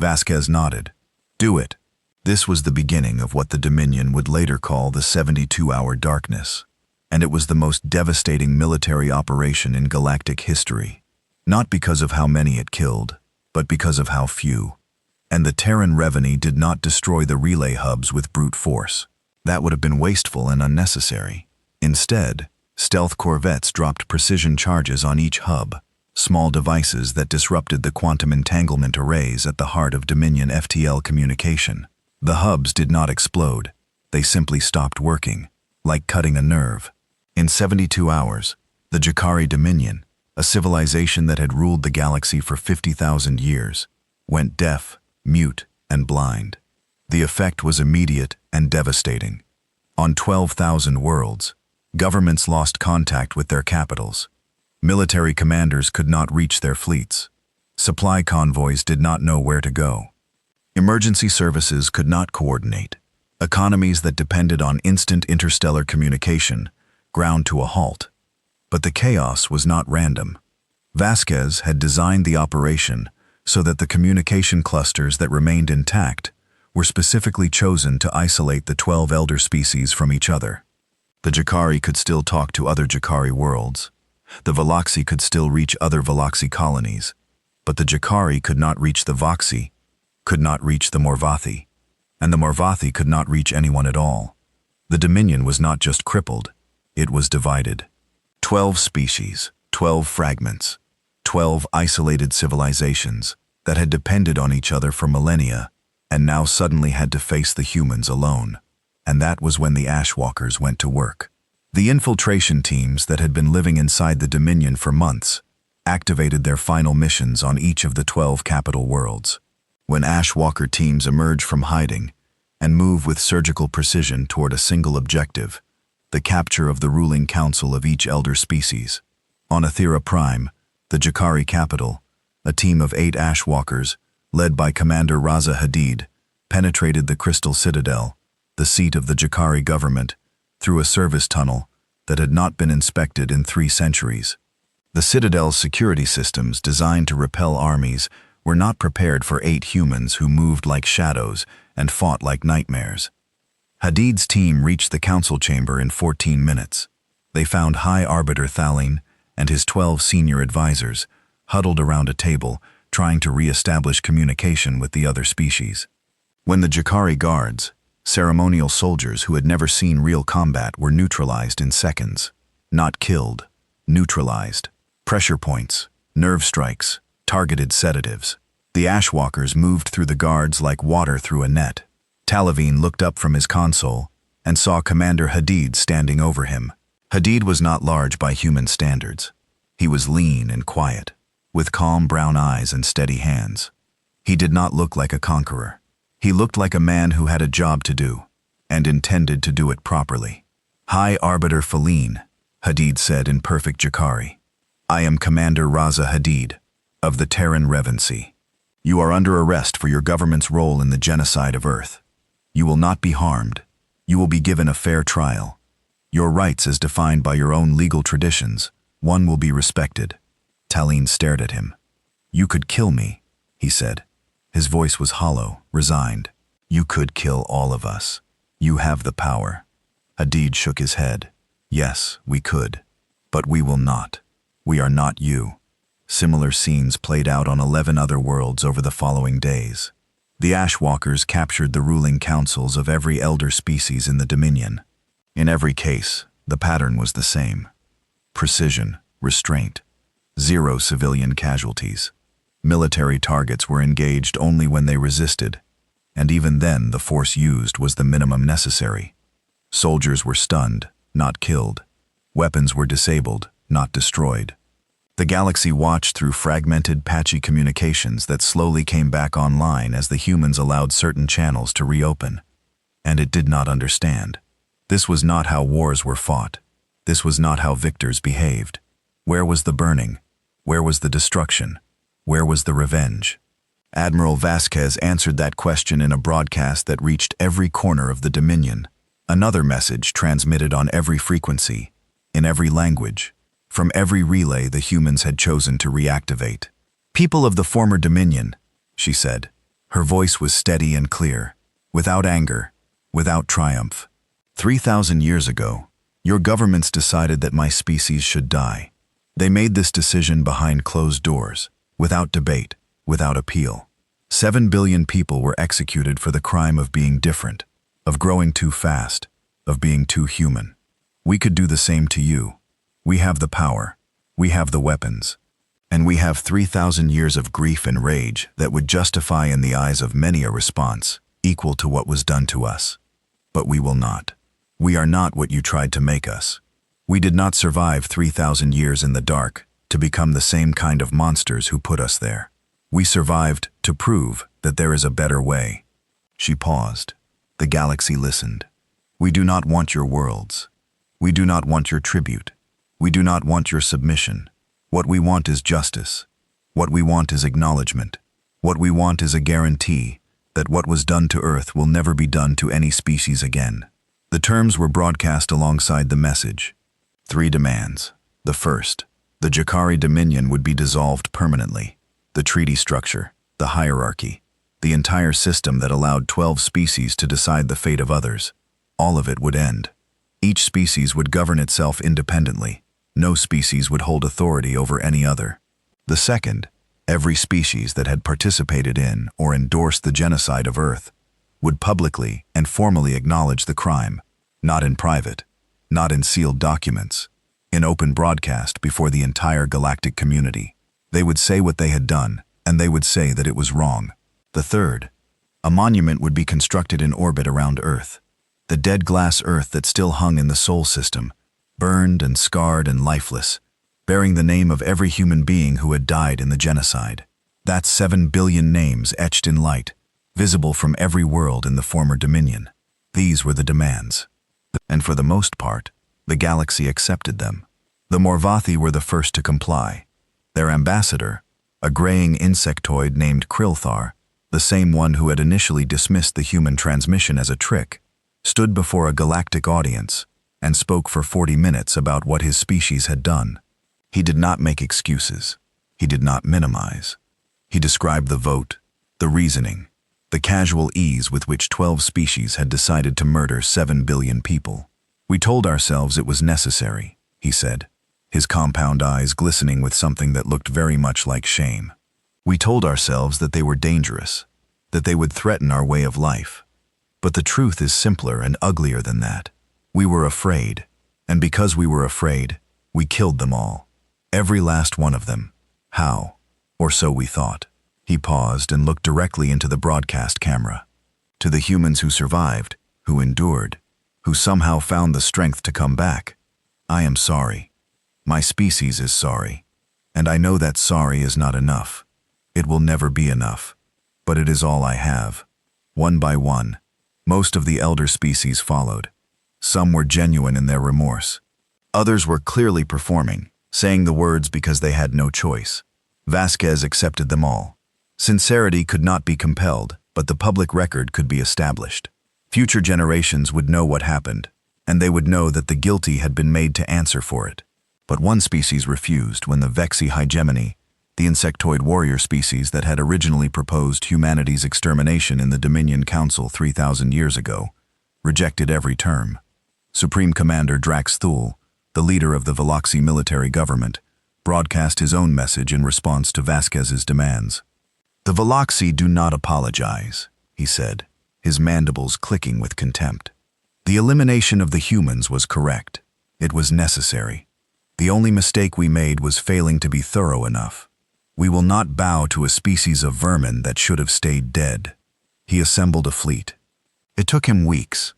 Vasquez nodded. "Do it." This was the beginning of what the Dominion would later call the 72-hour darkness, and it was the most devastating military operation in galactic history, not because of how many it killed, but because of how few. And the Terran Revenue did not destroy the relay hubs with brute force. That would have been wasteful and unnecessary. Instead, stealth corvettes dropped precision charges on each hub, small devices that disrupted the quantum entanglement arrays at the heart of Dominion FTL communication. The hubs did not explode. They simply stopped working, like cutting a nerve. In 72 hours, the Jakari Dominion, a civilization that had ruled the galaxy for 50,000 years, went deaf, mute, and blind. The effect was immediate and devastating. On 12,000 worlds, governments lost contact with their capitals. Military commanders could not reach their fleets. Supply convoys did not know where to go. Emergency services could not coordinate. Economies that depended on instant interstellar communication ground to a halt. But the chaos was not random. Vasquez had designed the operation so that the communication clusters that remained intact were specifically chosen to isolate the 12 elder species from each other. The Jakari could still talk to other Jakari worlds. The Veloxi could still reach other Veloxi colonies. But the Jakari could not reach the Voxi, could not reach the Morvathi, and the Morvathi could not reach anyone at all. The Dominion was not just crippled, it was divided. 12 species, 12 fragments, 12 isolated civilizations that had depended on each other for millennia and now suddenly had to face the humans alone. And that was when the Ashwalkers went to work. The infiltration teams that had been living inside the Dominion for months activated their final missions on each of the 12 capital worlds. When Ashwalker teams emerge from hiding and move with surgical precision toward a single objective, the capture of the ruling council of each elder species. On Athera Prime, the Jakari capital, a team of 8 Ashwalkers, led by Commander Raza Hadid, penetrated the Crystal Citadel, the seat of the Jakari government, through a service tunnel that had not been inspected in 3 centuries. The Citadel's security systems, designed to repel armies, were not prepared for 8 humans who moved like shadows and fought like nightmares. Hadid's team reached the council chamber in 14 minutes. They found High Arbiter Thaline and his 12 senior advisors huddled around a table trying to re-establish communication with the other species. When the Jakari guards, ceremonial soldiers who had never seen real combat, were neutralized in seconds. Not killed, neutralized. Pressure points, nerve strikes, targeted sedatives. The Ashwalkers moved through the guards like water through a net. Talavine looked up from his console and saw Commander Hadid standing over him. Hadid was not large by human standards. He was lean and quiet, with calm brown eyes and steady hands. He did not look like a conqueror. He looked like a man who had a job to do, and intended to do it properly. High Arbiter Feline, Hadid said in perfect Jakari. I am Commander Raza Hadid, of the Terran Revency. You are under arrest for your government's role in the genocide of Earth. You will not be harmed. You will be given a fair trial. Your rights as defined by your own legal traditions, one will be respected. Taline stared at him. You could kill me, he said. His voice was hollow, resigned. You could kill all of us. You have the power. Hadid shook his head. Yes, we could. But we will not. We are not you. Similar scenes played out on 11 other worlds over the following days. The Ashwalkers captured the ruling councils of every elder species in the Dominion. In every case, the pattern was the same. Precision, restraint, 0 civilian casualties. Military targets were engaged only when they resisted, and even then the force used was the minimum necessary. Soldiers were stunned, not killed. Weapons were disabled, not destroyed. The galaxy watched through fragmented, patchy communications that slowly came back online as the humans allowed certain channels to reopen. And it did not understand. This was not how wars were fought. This was not how victors behaved. Where was the burning? Where was the destruction? Where was the revenge? Admiral Vasquez answered that question in a broadcast that reached every corner of the Dominion. Another message transmitted on every frequency, in every language. From every relay the humans had chosen to reactivate. People of the former Dominion, she said. Her voice was steady and clear, without anger, without triumph. 3,000 years ago, your governments decided that my species should die. They made this decision behind closed doors, without debate, without appeal. 7 billion people were executed for the crime of being different, of growing too fast, of being too human. We could do the same to you. We have the power, we have the weapons, and we have 3,000 years of grief and rage that would justify in the eyes of many a response equal to what was done to us. But we will not. We are not what you tried to make us. We did not survive 3,000 years in the dark to become the same kind of monsters who put us there. We survived to prove that there is a better way." She paused. The galaxy listened. "We do not want your worlds. We do not want your tribute. We do not want your submission. What we want is justice. What we want is acknowledgement. What we want is a guarantee that what was done to Earth will never be done to any species again." The terms were broadcast alongside the message. 3 demands. The first, the Jakari Dominion would be dissolved permanently. The treaty structure, the hierarchy, the entire system that allowed 12 species to decide the fate of others, all of it would end. Each species would govern itself independently. No species would hold authority over any other. The second, every species that had participated in or endorsed the genocide of Earth would publicly and formally acknowledge the crime, not in private, not in sealed documents, in open broadcast before the entire galactic community. They would say what they had done, and they would say that it was wrong. The third, a monument would be constructed in orbit around Earth. The dead glass Earth that still hung in the Sol system, burned and scarred and lifeless, bearing the name of every human being who had died in the genocide. That's 7 billion names etched in light, visible from every world in the former Dominion. These were the demands. And for the most part, the galaxy accepted them. The Morvathi were the first to comply. Their ambassador, a graying insectoid named Krilthar, the same one who had initially dismissed the human transmission as a trick, stood before a galactic audience and spoke for 40 minutes about what his species had done. He did not make excuses. He did not minimize. He described the vote, the reasoning, the casual ease with which 12 species had decided to murder 7 billion people. "We told ourselves it was necessary," he said, his compound eyes glistening with something that looked very much like shame. "We told ourselves that they were dangerous, that they would threaten our way of life. But the truth is simpler and uglier than that. We were afraid, and because we were afraid, we killed them all. Every last one of them. How? Or so we thought." He paused and looked directly into the broadcast camera. "To the humans who survived, who endured, who somehow found the strength to come back, I am sorry. My species is sorry. And I know that sorry is not enough. It will never be enough. But it is all I have." One by one, most of the elder species followed. Some were genuine in their remorse. Others were clearly performing, saying the words because they had no choice. Vasquez accepted them all. Sincerity could not be compelled, but the public record could be established. Future generations would know what happened, and they would know that the guilty had been made to answer for it. But one species refused when the Vexi hegemony, the insectoid warrior species that had originally proposed humanity's extermination in the Dominion Council 3,000 years ago, rejected every term. Supreme Commander Drax Thule, the leader of the Veloxi military government, broadcast his own message in response to Vasquez's demands. "The Veloxi do not apologize," he said, his mandibles clicking with contempt. "The elimination of the humans was correct. It was necessary. The only mistake we made was failing to be thorough enough. We will not bow to a species of vermin that should have stayed dead." He assembled a fleet. It took him weeks.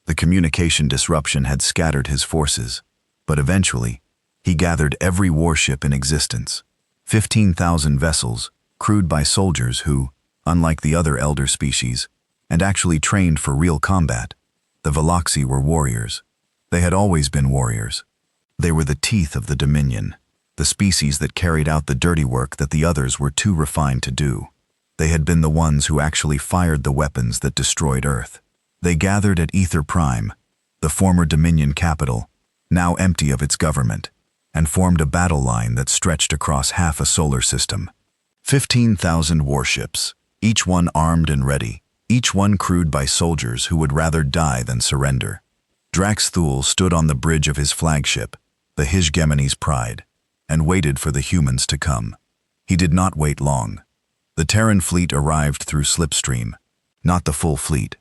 The communication disruption had scattered his forces, but eventually, he gathered every warship in existence. 15,000 vessels, crewed by soldiers who, unlike the other elder species, and actually trained for real combat. The Veloxi were warriors. They had always been warriors. They were the teeth of the Dominion, the species that carried out the dirty work that the others were too refined to do. They had been the ones who actually fired the weapons that destroyed Earth. They gathered at Ether Prime, the former Dominion capital, now empty of its government, and formed a battle line that stretched across half a solar system. 15,000 warships, each one armed and ready, each one crewed by soldiers who would rather die than surrender. Drax Thule stood on the bridge of his flagship, the Hegemony's pride, and waited for the humans to come. He did not wait long. The Terran fleet arrived through Slipstream, not the full fleet.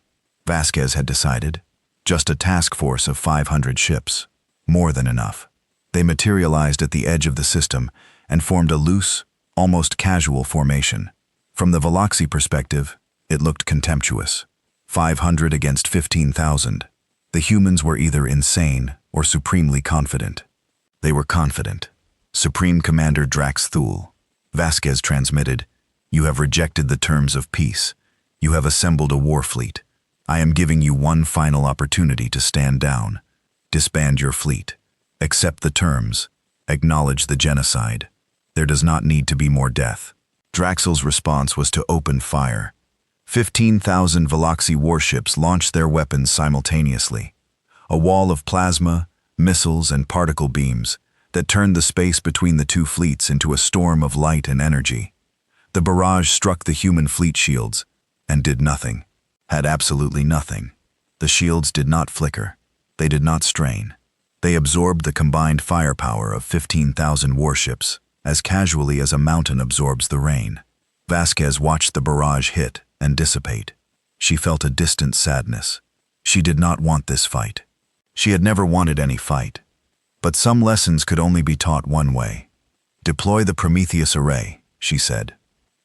Vasquez had decided, just a task force of 500 ships, more than enough. They materialized at the edge of the system and formed a loose, almost casual formation. From the Veloxi perspective, it looked contemptuous. 500 against 15,000. The humans were either insane or supremely confident. They were confident. Supreme Commander Drax Thule. Vasquez transmitted, "You have rejected the terms of peace. You have assembled a war fleet. I am giving you one final opportunity to stand down. Disband your fleet. Accept the terms. Acknowledge the genocide. There does not need to be more death." Draxel's response was to open fire. 15,000 Veloxi warships launched their weapons simultaneously. A wall of plasma, missiles, and particle beams that turned the space between the two fleets into a storm of light and energy. The barrage struck the human fleet shields and did nothing. Had absolutely nothing. The shields did not flicker. They did not strain. They absorbed the combined firepower of 15,000 warships as casually as a mountain absorbs the rain. Vasquez watched the barrage hit and dissipate. She felt a distant sadness. She did not want this fight. She had never wanted any fight. But some lessons could only be taught one way. "Deploy the Prometheus Array," she said.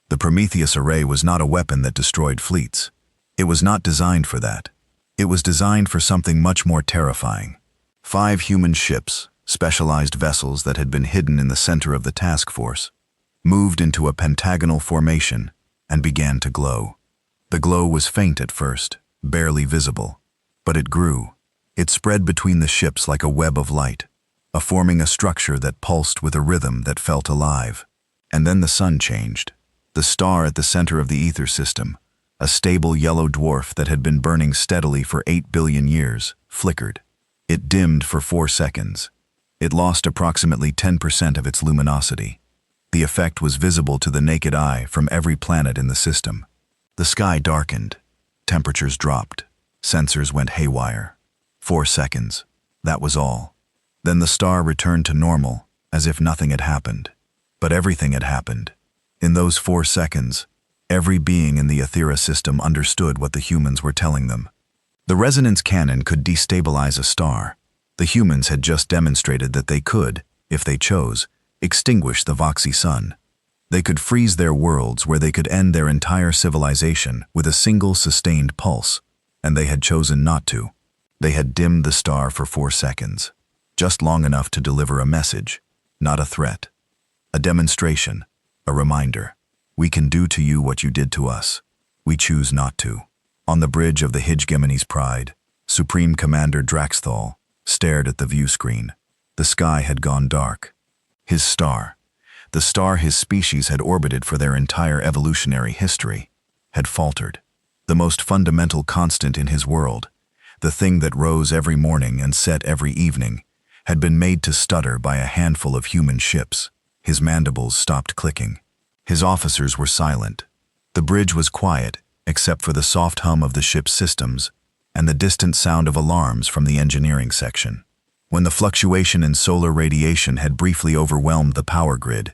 The Prometheus Array was not a weapon that destroyed fleets. It was not designed for that. It was designed for something much more terrifying. 5 human ships, specialized vessels that had been hidden in the center of the task force, moved into a pentagonal formation and began to glow. The glow was faint at first, barely visible, but it grew. It spread between the ships like a web of light, forming a structure that pulsed with a rhythm that felt alive. And then the sun changed. The star at the center of the ether system, a stable yellow dwarf that had been burning steadily for 8 billion years, flickered. It dimmed for 4 seconds. It lost approximately 10% of its luminosity. The effect was visible to the naked eye from every planet in the system. The sky darkened. Temperatures dropped. Sensors went haywire. 4 seconds. That was all. Then the star returned to normal, as if nothing had happened. But everything had happened. In those 4 seconds, every being in the Ethera system understood what the humans were telling them. The resonance cannon could destabilize a star. The humans had just demonstrated that they could, if they chose, extinguish the Voxy sun. They could freeze their worlds where they could end their entire civilization with a single sustained pulse, and they had chosen not to. They had dimmed the star for 4 seconds. Just long enough to deliver a message, not a threat. A demonstration, a reminder. We can do to you what you did to us. We choose not to. On the bridge of the Hegemony's Pride, Supreme Commander Draxthal stared at the view screen. The sky had gone dark. His star, the star his species had orbited for their entire evolutionary history, had faltered. The most fundamental constant in his world, the thing that rose every morning and set every evening, had been made to stutter by a handful of human ships. His mandibles stopped clicking. His officers were silent. The bridge was quiet, except for the soft hum of the ship's systems and the distant sound of alarms from the engineering section. When the fluctuation in solar radiation had briefly overwhelmed the power grid,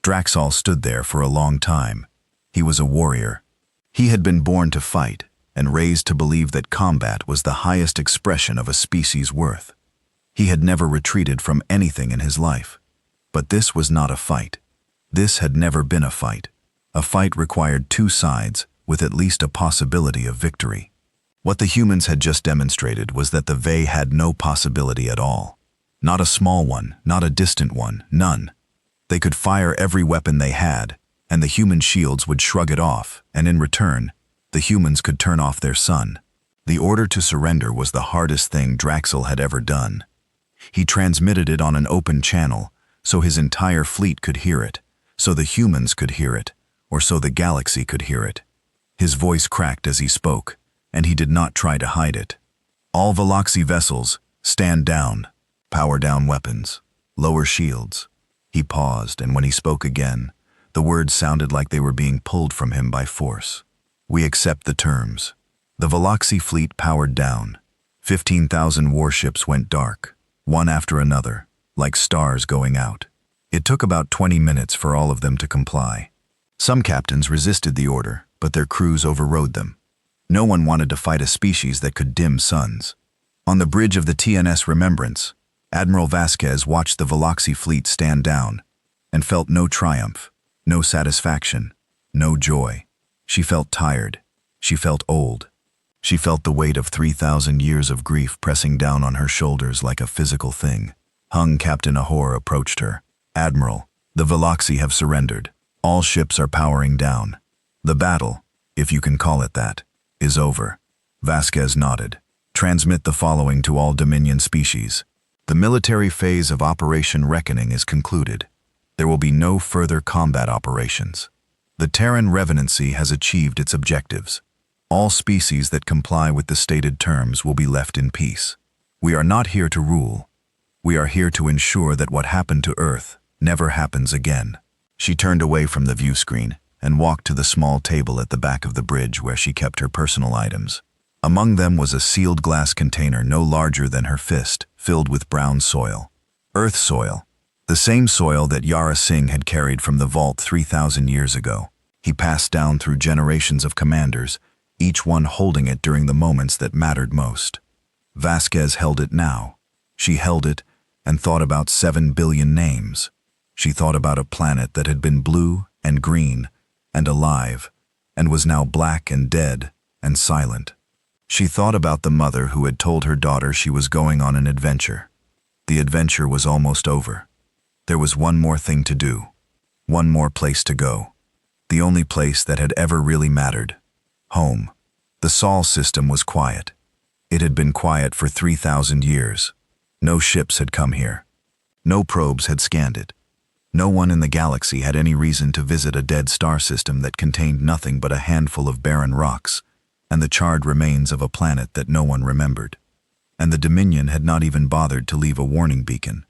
Draxal stood there for a long time. He was a warrior. He had been born to fight and raised to believe that combat was the highest expression of a species' worth. He had never retreated from anything in his life. But this was not a fight. This had never been a fight. A fight required 2 sides with at least a possibility of victory. What the humans had just demonstrated was that the Vey had no possibility at all. Not a small one, not a distant one, none. They could fire every weapon they had, and the human shields would shrug it off, and in return, the humans could turn off their sun. The order to surrender was the hardest thing Draxel had ever done. He transmitted it on an open channel, so his entire fleet could hear it, so the humans could hear it, or so the galaxy could hear it. His voice cracked as he spoke, and he did not try to hide it. "All Veloxi vessels, stand down. Power down weapons. Lower shields." He paused, and when he spoke again, the words sounded like they were being pulled from him by force. "We accept the terms." The Veloxi fleet powered down. 15,000 warships went dark, one after another, like stars going out. It took about 20 minutes for all of them to comply. Some captains resisted the order, but their crews overrode them. No one wanted to fight a species that could dim suns. On the bridge of the TNS Remembrance, Admiral Vasquez watched the Veloxi fleet stand down and felt no triumph, no satisfaction, no joy. She felt tired. She felt old. She felt the weight of 3,000 years of grief pressing down on her shoulders like a physical thing. Hung Captain Ahor approached her. "Admiral, the Veloxi have surrendered. All ships are powering down. The battle, if you can call it that, is over." Vasquez nodded. "Transmit the following to all Dominion species. The military phase of Operation Reckoning is concluded. There will be no further combat operations. The Terran Revenancy has achieved its objectives. All species that comply with the stated terms will be left in peace. We are not here to rule. We are here to ensure that what happened to Earth never happens again." She turned away from the view screen and walked to the small table at the back of the bridge where she kept her personal items. Among them was a sealed glass container no larger than her fist, filled with brown soil. Earth soil. The same soil that Yara Singh had carried from the vault 3,000 years ago. He passed down through generations of commanders, each one holding it during the moments that mattered most. Vasquez held it now. She held it and thought about 7 billion names. She thought about a planet that had been blue and green and alive, and was now black and dead and silent. She thought about the mother who had told her daughter she was going on an adventure. The adventure was almost over. There was one more thing to do, one more place to go. The only place that had ever really mattered. Home. The Sol system was quiet. It had been quiet for 3,000 years. No ships had come here. No probes had scanned it. No one in the galaxy had any reason to visit a dead star system that contained nothing but a handful of barren rocks and the charred remains of a planet that no one remembered. And the Dominion had not even bothered to leave a warning beacon.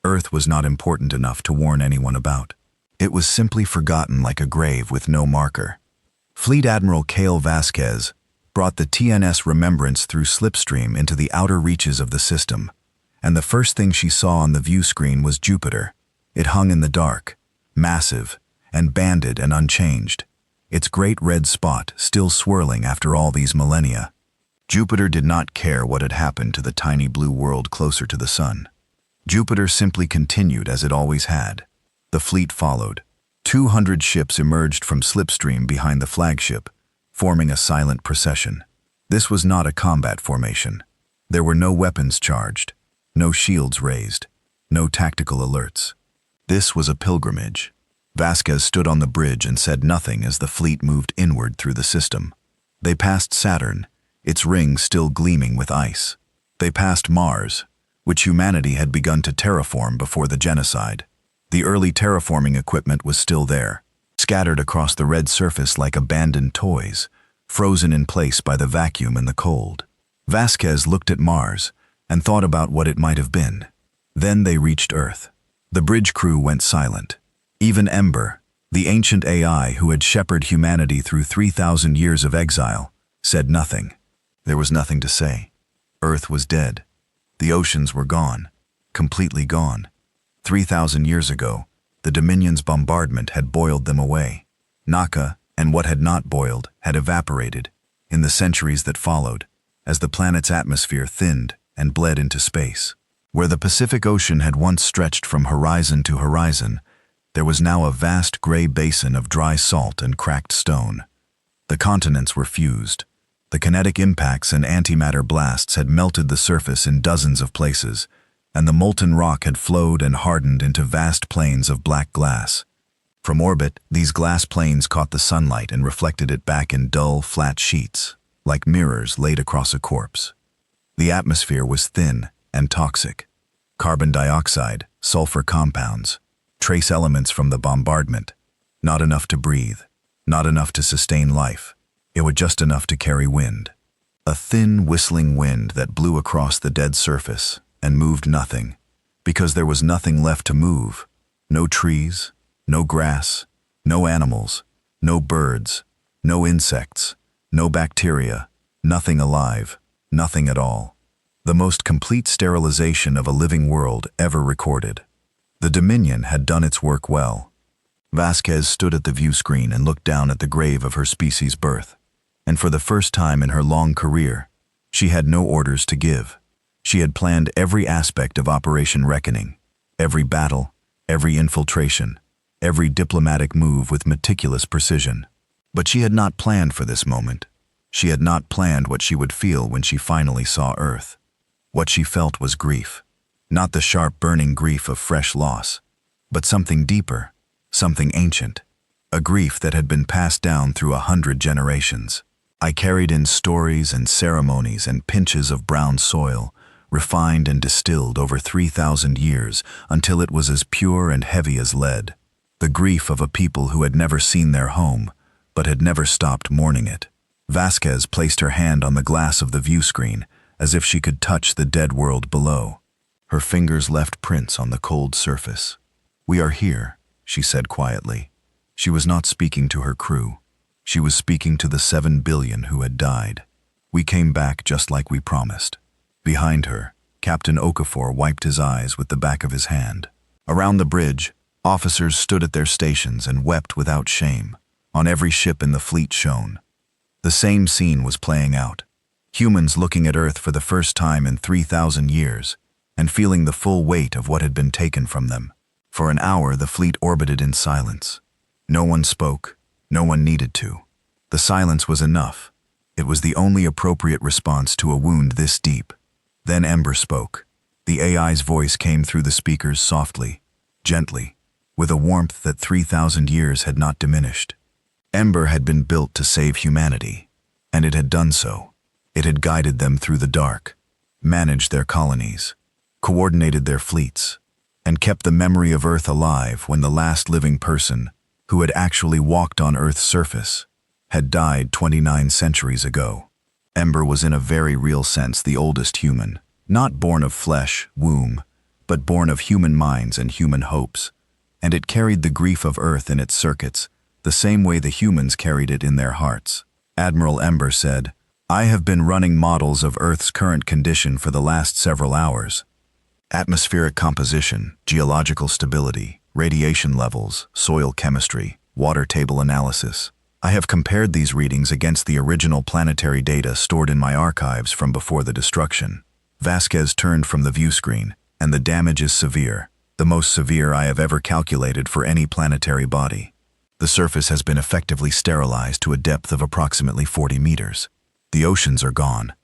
Earth was not important enough to warn anyone about. It was simply forgotten like a grave with no marker. Fleet Admiral Cale Vasquez brought the TNS Remembrance through Slipstream into the outer reaches of the system, and the first thing she saw on the view screen was Jupiter. It hung in the dark, massive, and banded and unchanged, its great red spot still swirling after all these millennia. Jupiter did not care what had happened to the tiny blue world closer to the sun. Jupiter simply continued as it always had. The fleet followed. 200 ships emerged from Slipstream behind the flagship, forming a silent procession. This was not a combat formation. There were no weapons charged, no shields raised, no tactical alerts. This was a pilgrimage. Vasquez stood on the bridge and said nothing as the fleet moved inward through the system. They passed Saturn, its rings still gleaming with ice. They passed Mars, which humanity had begun to terraform before the genocide. The early terraforming equipment was still there, scattered across the red surface like abandoned toys, frozen in place by the vacuum and the cold. Vasquez looked at Mars and thought about what it might have been. Then they reached Earth. The bridge crew went silent. Even Ember, the ancient AI who had shepherded humanity through 3,000 years of exile, said nothing. There was nothing to say. Earth was dead. The oceans were gone, completely gone. 3,000 years ago, the Dominion's bombardment had boiled them away. Naka, and what had not boiled, had evaporated in the centuries that followed, as the planet's atmosphere thinned and bled into space. Where the Pacific Ocean had once stretched from horizon to horizon, there was now a vast gray basin of dry salt and cracked stone. The continents were fused. The kinetic impacts and antimatter blasts had melted the surface in dozens of places, and the molten rock had flowed and hardened into vast plains of black glass. From orbit, these glass plains caught the sunlight and reflected it back in dull, flat sheets, like mirrors laid across a corpse. The atmosphere was thin and toxic. Carbon dioxide, sulfur compounds, trace elements from the bombardment. Not enough to breathe, not enough to sustain life. It was just enough to carry wind. A thin, whistling wind that blew across the dead surface and moved nothing, because there was nothing left to move. No trees, no grass, no animals, no birds, no insects, no bacteria, nothing alive, nothing at all. The most complete sterilization of a living world ever recorded. The Dominion had done its work well. Vasquez stood at the view screen and looked down at the grave of her species' birth. And for the first time in her long career, she had no orders to give. She had planned every aspect of Operation Reckoning, every battle, every infiltration, every diplomatic move with meticulous precision. But she had not planned for this moment. She had not planned what she would feel when she finally saw Earth. What she felt was grief. Not the sharp, burning grief of fresh loss, but something deeper, something ancient. A grief that had been passed down through 100 generations. I carried in stories and ceremonies and pinches of brown soil, refined and distilled over 3,000 years until it was as pure and heavy as lead. The grief of a people who had never seen their home, but had never stopped mourning it. Vasquez placed her hand on the glass of the view screen, as if she could touch the dead world below. Her fingers left prints on the cold surface. "We are here," she said quietly. She was not speaking to her crew. She was speaking to the 7 billion who had died. "We came back just like we promised." Behind her, Captain Okafor wiped his eyes with the back of his hand. Around the bridge, officers stood at their stations and wept without shame. On every ship in the fleet shone. The same scene was playing out. Humans looking at Earth for the first time in 3,000 years, and feeling the full weight of what had been taken from them. For an hour, the fleet orbited in silence. No one spoke. No one needed to. The silence was enough. It was the only appropriate response to a wound this deep. Then Ember spoke. The AI's voice came through the speakers softly, gently, with a warmth that 3,000 years had not diminished. Ember had been built to save humanity, and it had done so. It had guided them through the dark, managed their colonies, coordinated their fleets, and kept the memory of Earth alive when the last living person, who had actually walked on Earth's surface, had died 29 centuries ago. Ember was in a very real sense the oldest human, not born of flesh, womb, but born of human minds and human hopes, and it carried the grief of Earth in its circuits, the same way the humans carried it in their hearts. Admiral Ember said, "I have been running models of Earth's current condition for the last several hours. Atmospheric composition, geological stability, radiation levels, soil chemistry, water table analysis. I have compared these readings against the original planetary data stored in my archives from before the destruction." Vasquez turned from the view screen, "And the damage is severe, the most severe I have ever calculated for any planetary body. The surface has been effectively sterilized to a depth of approximately 40 meters. The oceans are gone.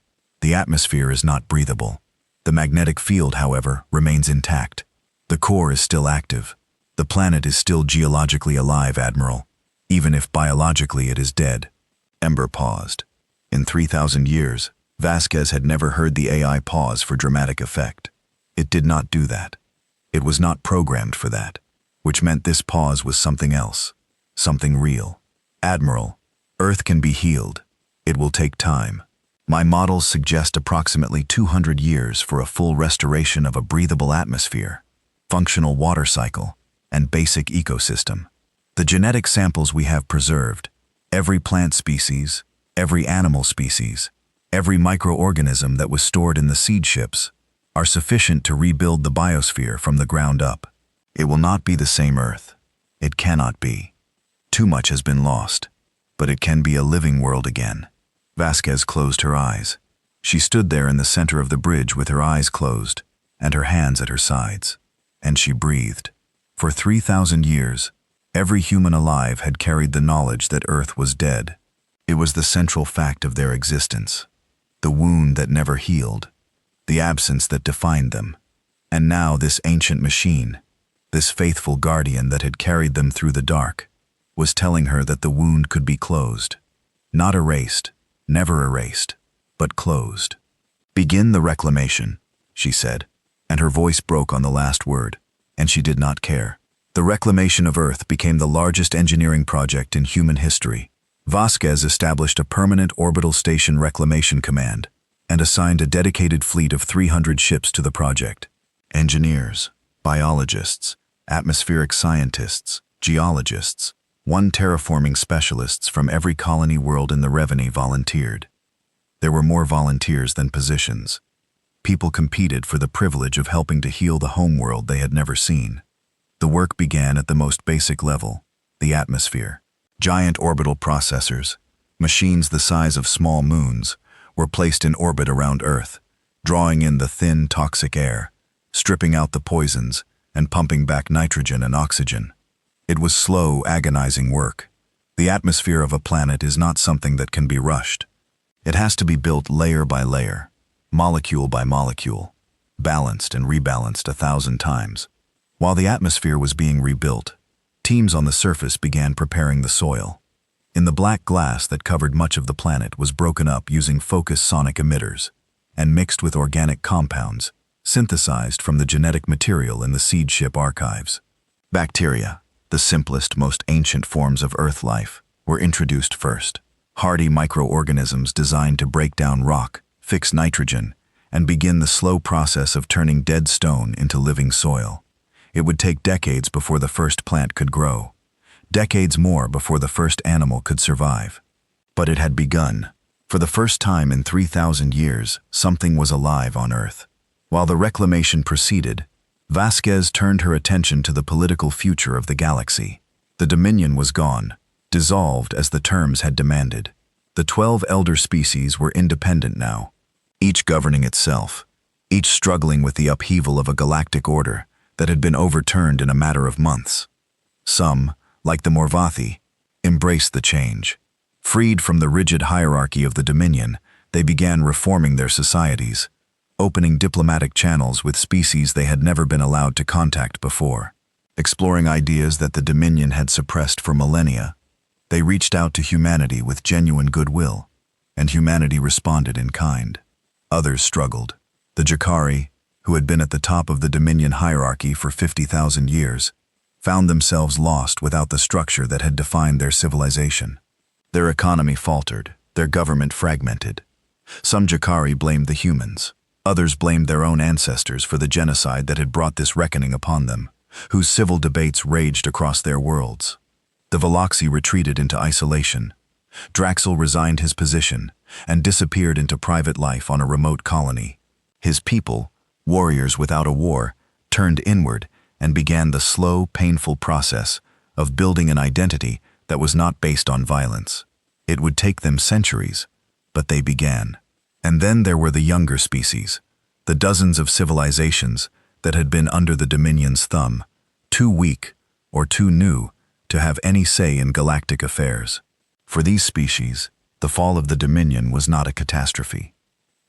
The atmosphere is not breathable. The magnetic field, however, remains intact. The core is still active. The planet is still geologically alive, Admiral, even if biologically it is dead." Ember paused. In 3,000 years, Vasquez had never heard the AI pause for dramatic effect. It did not do that. It was not programmed for that, which meant this pause was something else, something real. "Admiral, Earth can be healed. It will take time. My models suggest approximately 200 years for a full restoration of a breathable atmosphere, functional water cycle, and basic ecosystem. The genetic samples we have preserved, every plant species, every animal species, every microorganism that was stored in the seed ships, are sufficient to rebuild the biosphere from the ground up. It will not be the same Earth. It cannot be. Too much has been lost, but it can be a living world again." Vasquez closed her eyes. She stood there in the center of the bridge with her eyes closed and her hands at her sides, and she breathed. For 3,000 years, every human alive had carried the knowledge that Earth was dead. It was the central fact of their existence, the wound that never healed, the absence that defined them. And now this ancient machine, this faithful guardian that had carried them through the dark, was telling her that the wound could be closed. Not erased, never erased, but closed. "Begin the reclamation," she said, and her voice broke on the last word, and she did not care. The reclamation of Earth became the largest engineering project in human history. Vasquez established a permanent orbital station reclamation command and assigned a dedicated fleet of 300 ships to the project. Engineers, biologists, atmospheric scientists, geologists, 1 terraforming specialists from every colony world in the Revenue volunteered. There were more volunteers than positions. People competed for the privilege of helping to heal the homeworld they had never seen. The work began at the most basic level, the atmosphere. Giant orbital processors, machines the size of small moons, were placed in orbit around Earth, drawing in the thin, toxic air, stripping out the poisons, and pumping back nitrogen and oxygen. It was slow, agonizing work. The atmosphere of a planet is not something that can be rushed. It has to be built layer by layer, molecule by molecule, balanced and rebalanced 1,000 times. While the atmosphere was being rebuilt, teams on the surface began preparing the soil. In the black glass that covered much of the planet was broken up using focused sonic emitters and mixed with organic compounds, synthesized from the genetic material in the seed ship archives. Bacteria, the simplest, most ancient forms of Earth life, were introduced first. Hardy microorganisms designed to break down rock, fix nitrogen, and begin the slow process of turning dead stone into living soil. It would take decades before the first plant could grow, decades more before the first animal could survive. But it had begun. For the first time in 3,000 years, something was alive on Earth. While the reclamation proceeded, Vasquez turned her attention to the political future of the galaxy. The Dominion was gone, dissolved as the terms had demanded. The 12 elder species were independent now, each governing itself, each struggling with the upheaval of a galactic order that had been overturned in a matter of months. Some, like the Morvathi, embraced the change. Freed from the rigid hierarchy of the Dominion, they began reforming their societies, opening diplomatic channels with species they had never been allowed to contact before. Exploring ideas that the Dominion had suppressed for millennia, they reached out to humanity with genuine goodwill, and humanity responded in kind. Others struggled. The Jakari, who had been at the top of the Dominion hierarchy for 50,000 years, found themselves lost without the structure that had defined their civilization. Their economy faltered, their government fragmented. Some Jakari blamed the humans. Others blamed their own ancestors for the genocide that had brought this reckoning upon them, whose civil debates raged across their worlds. The Veloxi retreated into isolation. Draxel resigned his position and disappeared into private life on a remote colony. His people, warriors without a war, turned inward and began the slow, painful process of building an identity that was not based on violence. It would take them centuries, but they began. And then there were the younger species, the dozens of civilizations that had been under the Dominion's thumb, too weak or too new to have any say in galactic affairs. For these species, the fall of the Dominion was not a catastrophe.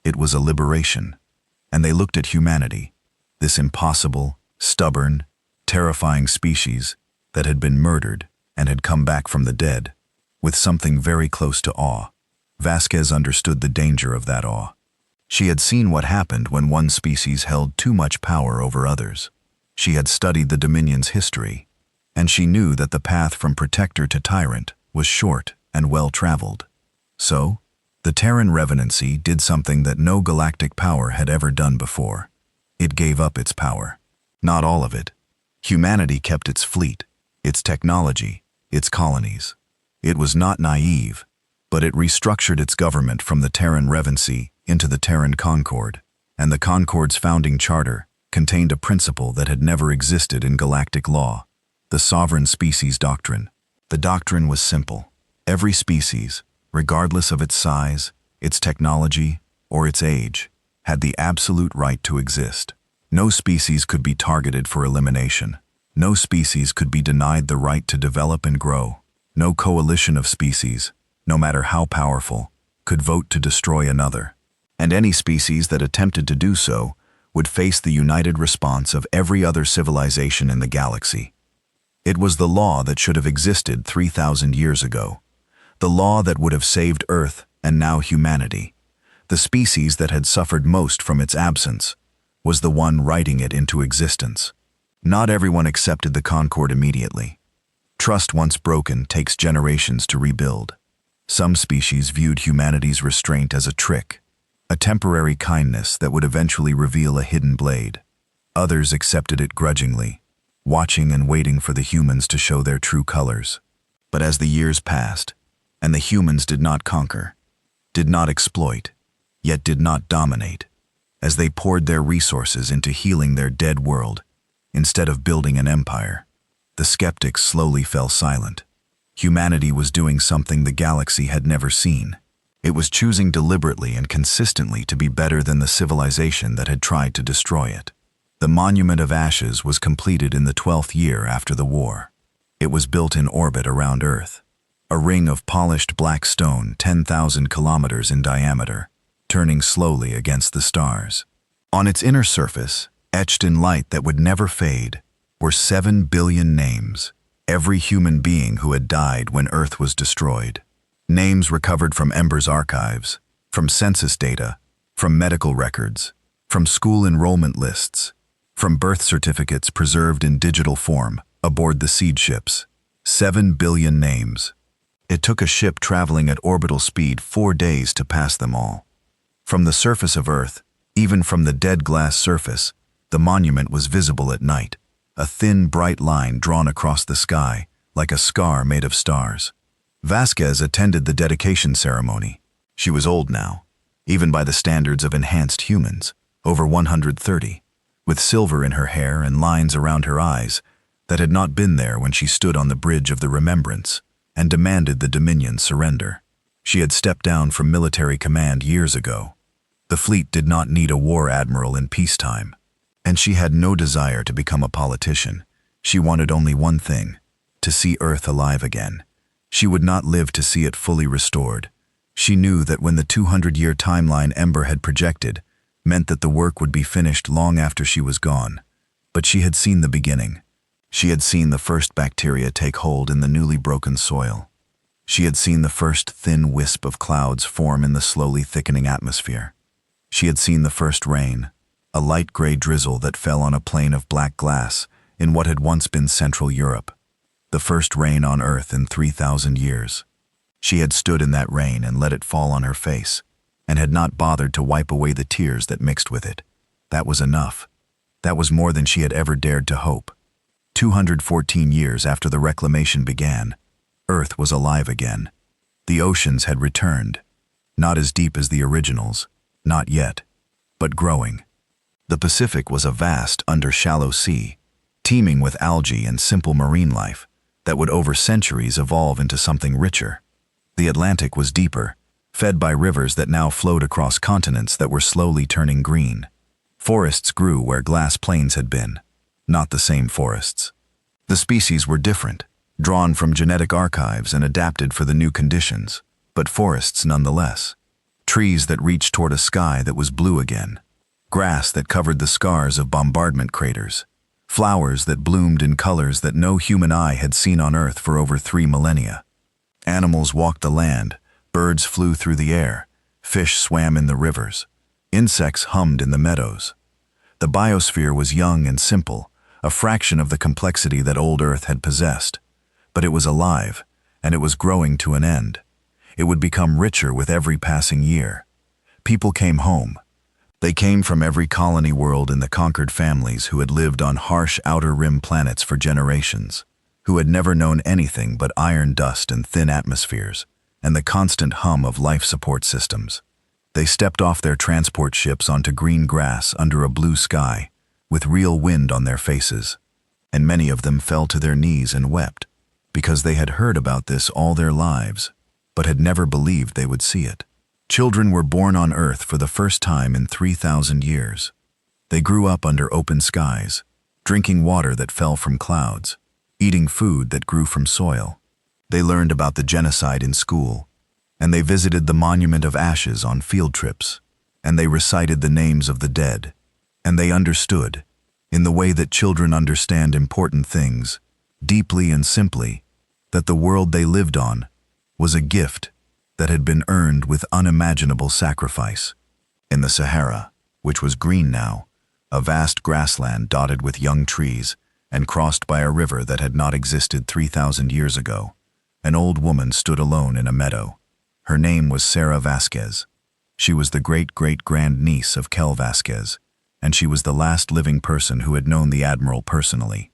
It was a liberation, and they looked at humanity, this impossible, stubborn, terrifying species that had been murdered and had come back from the dead, with something very close to awe. Vasquez understood the danger of that awe. She had seen what happened when one species held too much power over others. She had studied the Dominion's history, and she knew that the path from protector to tyrant was short and well-traveled. So, the Terran Revenancy did something that no galactic power had ever done before. It gave up its power. Not all of it. Humanity kept its fleet, its technology, its colonies. It was not naive, but it restructured its government from the Terran Revenancy into the Terran Concord, and the Concord's founding charter contained a principle that had never existed in galactic law, the sovereign species doctrine. The doctrine was simple. Every species, regardless of its size, its technology, or its age, had the absolute right to exist. No species could be targeted for elimination. No species could be denied the right to develop and grow. No coalition of species, no matter how powerful, could vote to destroy another. And any species that attempted to do so would face the united response of every other civilization in the galaxy. It was the law that should have existed 3,000 years ago. The law that would have saved Earth and now humanity. The species that had suffered most from its absence was the one writing it into existence. Not everyone accepted the Concord immediately. Trust once broken takes generations to rebuild. Some species viewed humanity's restraint as a trick, a temporary kindness that would eventually reveal a hidden blade. Others accepted it grudgingly, watching and waiting for the humans to show their true colors. But as the years passed, and the humans did not conquer, did not exploit, yet did not dominate, as they poured their resources into healing their dead world, instead of building an empire, the skeptics slowly fell silent. Humanity was doing something the galaxy had never seen. It was choosing deliberately and consistently to be better than the civilization that had tried to destroy it. The Monument of Ashes was completed in the 12th year after the war. It was built in orbit around Earth, a ring of polished black stone 10,000 kilometers in diameter, turning slowly against the stars. On its inner surface, etched in light that would never fade, were 7 billion names, every human being who had died when Earth was destroyed. Names recovered from Ember's archives, from census data, from medical records, from school enrollment lists, from birth certificates preserved in digital form aboard the seed ships. 7 billion names. It took a ship traveling at orbital speed 4 days to pass them all. From the surface of Earth, even from the dead glass surface, the monument was visible at night, a thin, bright line drawn across the sky, like a scar made of stars. Vasquez attended the dedication ceremony. She was old now, even by the standards of enhanced humans, over 130, with silver in her hair and lines around her eyes that had not been there when she stood on the bridge of the Remembrance and demanded the Dominion surrender. She had stepped down from military command years ago. The fleet did not need a war admiral in peacetime, and she had no desire to become a politician. She wanted only one thing: to see Earth alive again. She would not live to see it fully restored. She knew that when the 200-year timeline Ember had projected meant that the work would be finished long after she was gone. But she had seen the beginning. She had seen the first bacteria take hold in the newly broken soil. She had seen the first thin wisp of clouds form in the slowly thickening atmosphere. She had seen the first rain, a light gray drizzle that fell on a plain of black glass in what had once been Central Europe. The first rain on Earth in 3,000 years. She had stood in that rain and let it fall on her face, and had not bothered to wipe away the tears that mixed with it. That was enough. That was more than she had ever dared to hope. 214 years after the reclamation began, Earth was alive again. The oceans had returned, not as deep as the originals, not yet, but growing. The Pacific was a vast, under-shallow sea, teeming with algae and simple marine life that would over centuries evolve into something richer. The Atlantic was deeper, fed by rivers that now flowed across continents that were slowly turning green. Forests grew where glass plains had been, not the same forests. The species were different, drawn from genetic archives and adapted for the new conditions, but forests nonetheless. Trees that reached toward a sky that was blue again. Grass that covered the scars of bombardment craters. Flowers that bloomed in colors that no human eye had seen on Earth for over 3 millennia. Animals walked the land, birds flew through the air, fish swam in the rivers, insects hummed in the meadows. The biosphere was young and simple, a fraction of the complexity that old Earth had possessed. But it was alive, and it was growing to an end. It would become richer with every passing year. People came home. They came from every colony world in the conquered families who had lived on harsh outer rim planets for generations, who had never known anything but iron dust and thin atmospheres, and the constant hum of life support systems. They stepped off their transport ships onto green grass under a blue sky, with real wind on their faces, and many of them fell to their knees and wept, because they had heard about this all their lives, but had never believed they would see it. Children were born on Earth for the first time in 3,000 years. They grew up under open skies, drinking water that fell from clouds, eating food that grew from soil. They learned about the genocide in school, and they visited the Monument of Ashes on field trips, and they recited the names of the dead, and they understood, in the way that children understand important things, deeply and simply, that the world they lived on was a gift that had been earned with unimaginable sacrifice. In the Sahara, which was green now, a vast grassland dotted with young trees and crossed by a river that had not existed 3,000 years ago, an old woman stood alone in a meadow. Her name was Sarah Vasquez. She was the great-great-grand-niece of Kel Vasquez, and she was the last living person who had known the Admiral personally.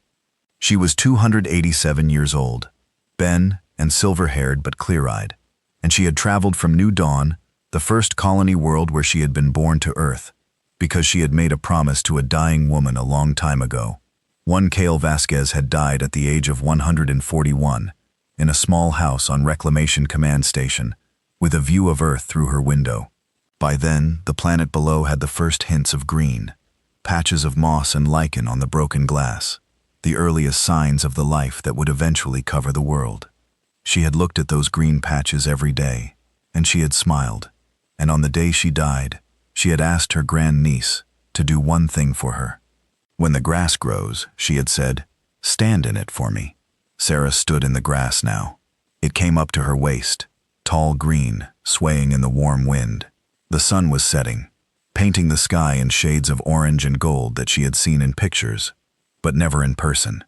She was 287 years old, Ben and silver-haired but clear-eyed, and she had traveled from New Dawn, the first colony world where she had been born, to Earth, because she had made a promise to a dying woman a long time ago. One Kel Vasquez had died at the age of 141, in a small house on Reclamation Command Station, with a view of Earth through her window. By then, the planet below had the first hints of green, patches of moss and lichen on the broken glass, the earliest signs of the life that would eventually cover the world. She had looked at those green patches every day, and she had smiled. And on the day she died, she had asked her grandniece to do one thing for her. "When the grass grows," she had said, "stand in it for me." Sarah stood in the grass now. It came up to her waist, tall green, swaying in the warm wind. The sun was setting, painting the sky in shades of orange and gold that she had seen in pictures, but never in person.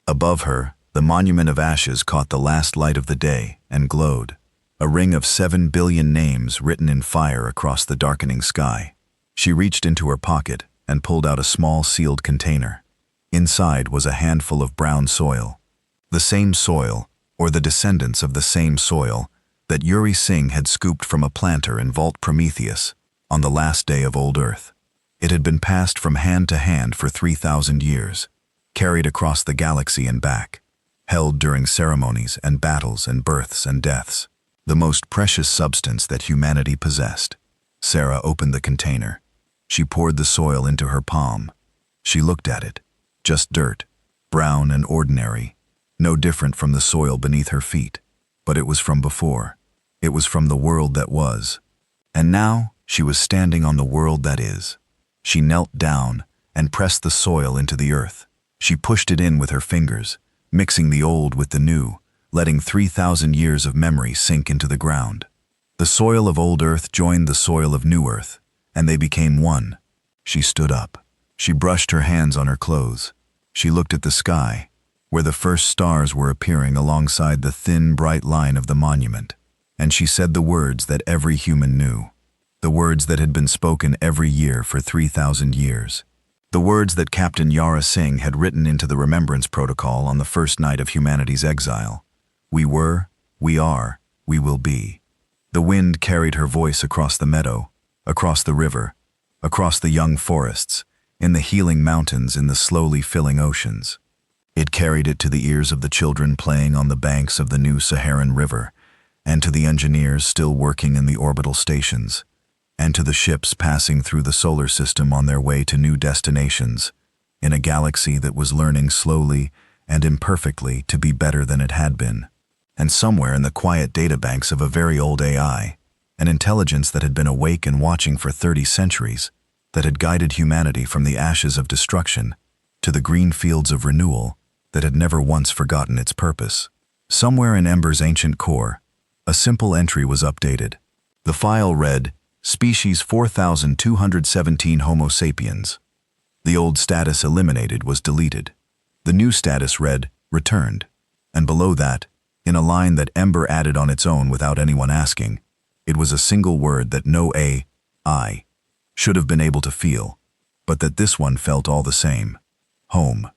Above her, the monument of ashes caught the last light of the day and glowed, a ring of 7 billion names written in fire across the darkening sky. She reached into her pocket and pulled out a small sealed container. Inside was a handful of brown soil. The same soil, or the descendants of the same soil, that Yuri Singh had scooped from a planter in Vault Prometheus on the last day of old Earth. It had been passed from hand to hand for 3,000 years, carried across the galaxy and back, held during ceremonies and battles and births and deaths, the most precious substance that humanity possessed. Sarah opened the container. She poured the soil into her palm. She looked at it. Just dirt, brown and ordinary, no different from the soil beneath her feet. But it was from before. It was from the world that was. And now she was standing on the world that is. She knelt down and pressed the soil into the earth. She pushed it in with her fingers, mixing the old with the new, letting 3,000 years of memory sink into the ground. The soil of old Earth joined the soil of new Earth, and they became one. She stood up. She brushed her hands on her clothes. She looked at the sky, where the first stars were appearing alongside the thin, bright line of the monument. And she said the words that every human knew, the words that had been spoken every year for 3,000 years, the words that Captain Yara Singh had written into the Remembrance Protocol on the first night of humanity's exile. We were, we are, we will be. The wind carried her voice across the meadow, across the river, across the young forests, in the healing mountains, in the slowly filling oceans. It carried it to the ears of the children playing on the banks of the new Saharan River, and to the engineers still working in the orbital stations, and to the ships passing through the solar system on their way to new destinations, in a galaxy that was learning slowly and imperfectly to be better than it had been. And somewhere in the quiet databanks of a very old AI, an intelligence that had been awake and watching for 30 centuries, that had guided humanity from the ashes of destruction to the green fields of renewal, that had never once forgotten its purpose. Somewhere in Ember's ancient core, a simple entry was updated. The file read, Species 4217 Homo sapiens. The old status eliminated was deleted. The new status read, returned. And below that, in a line that Ember added on its own without anyone asking, it was a single word that no AI should have been able to feel, but that this one felt all the same. Home.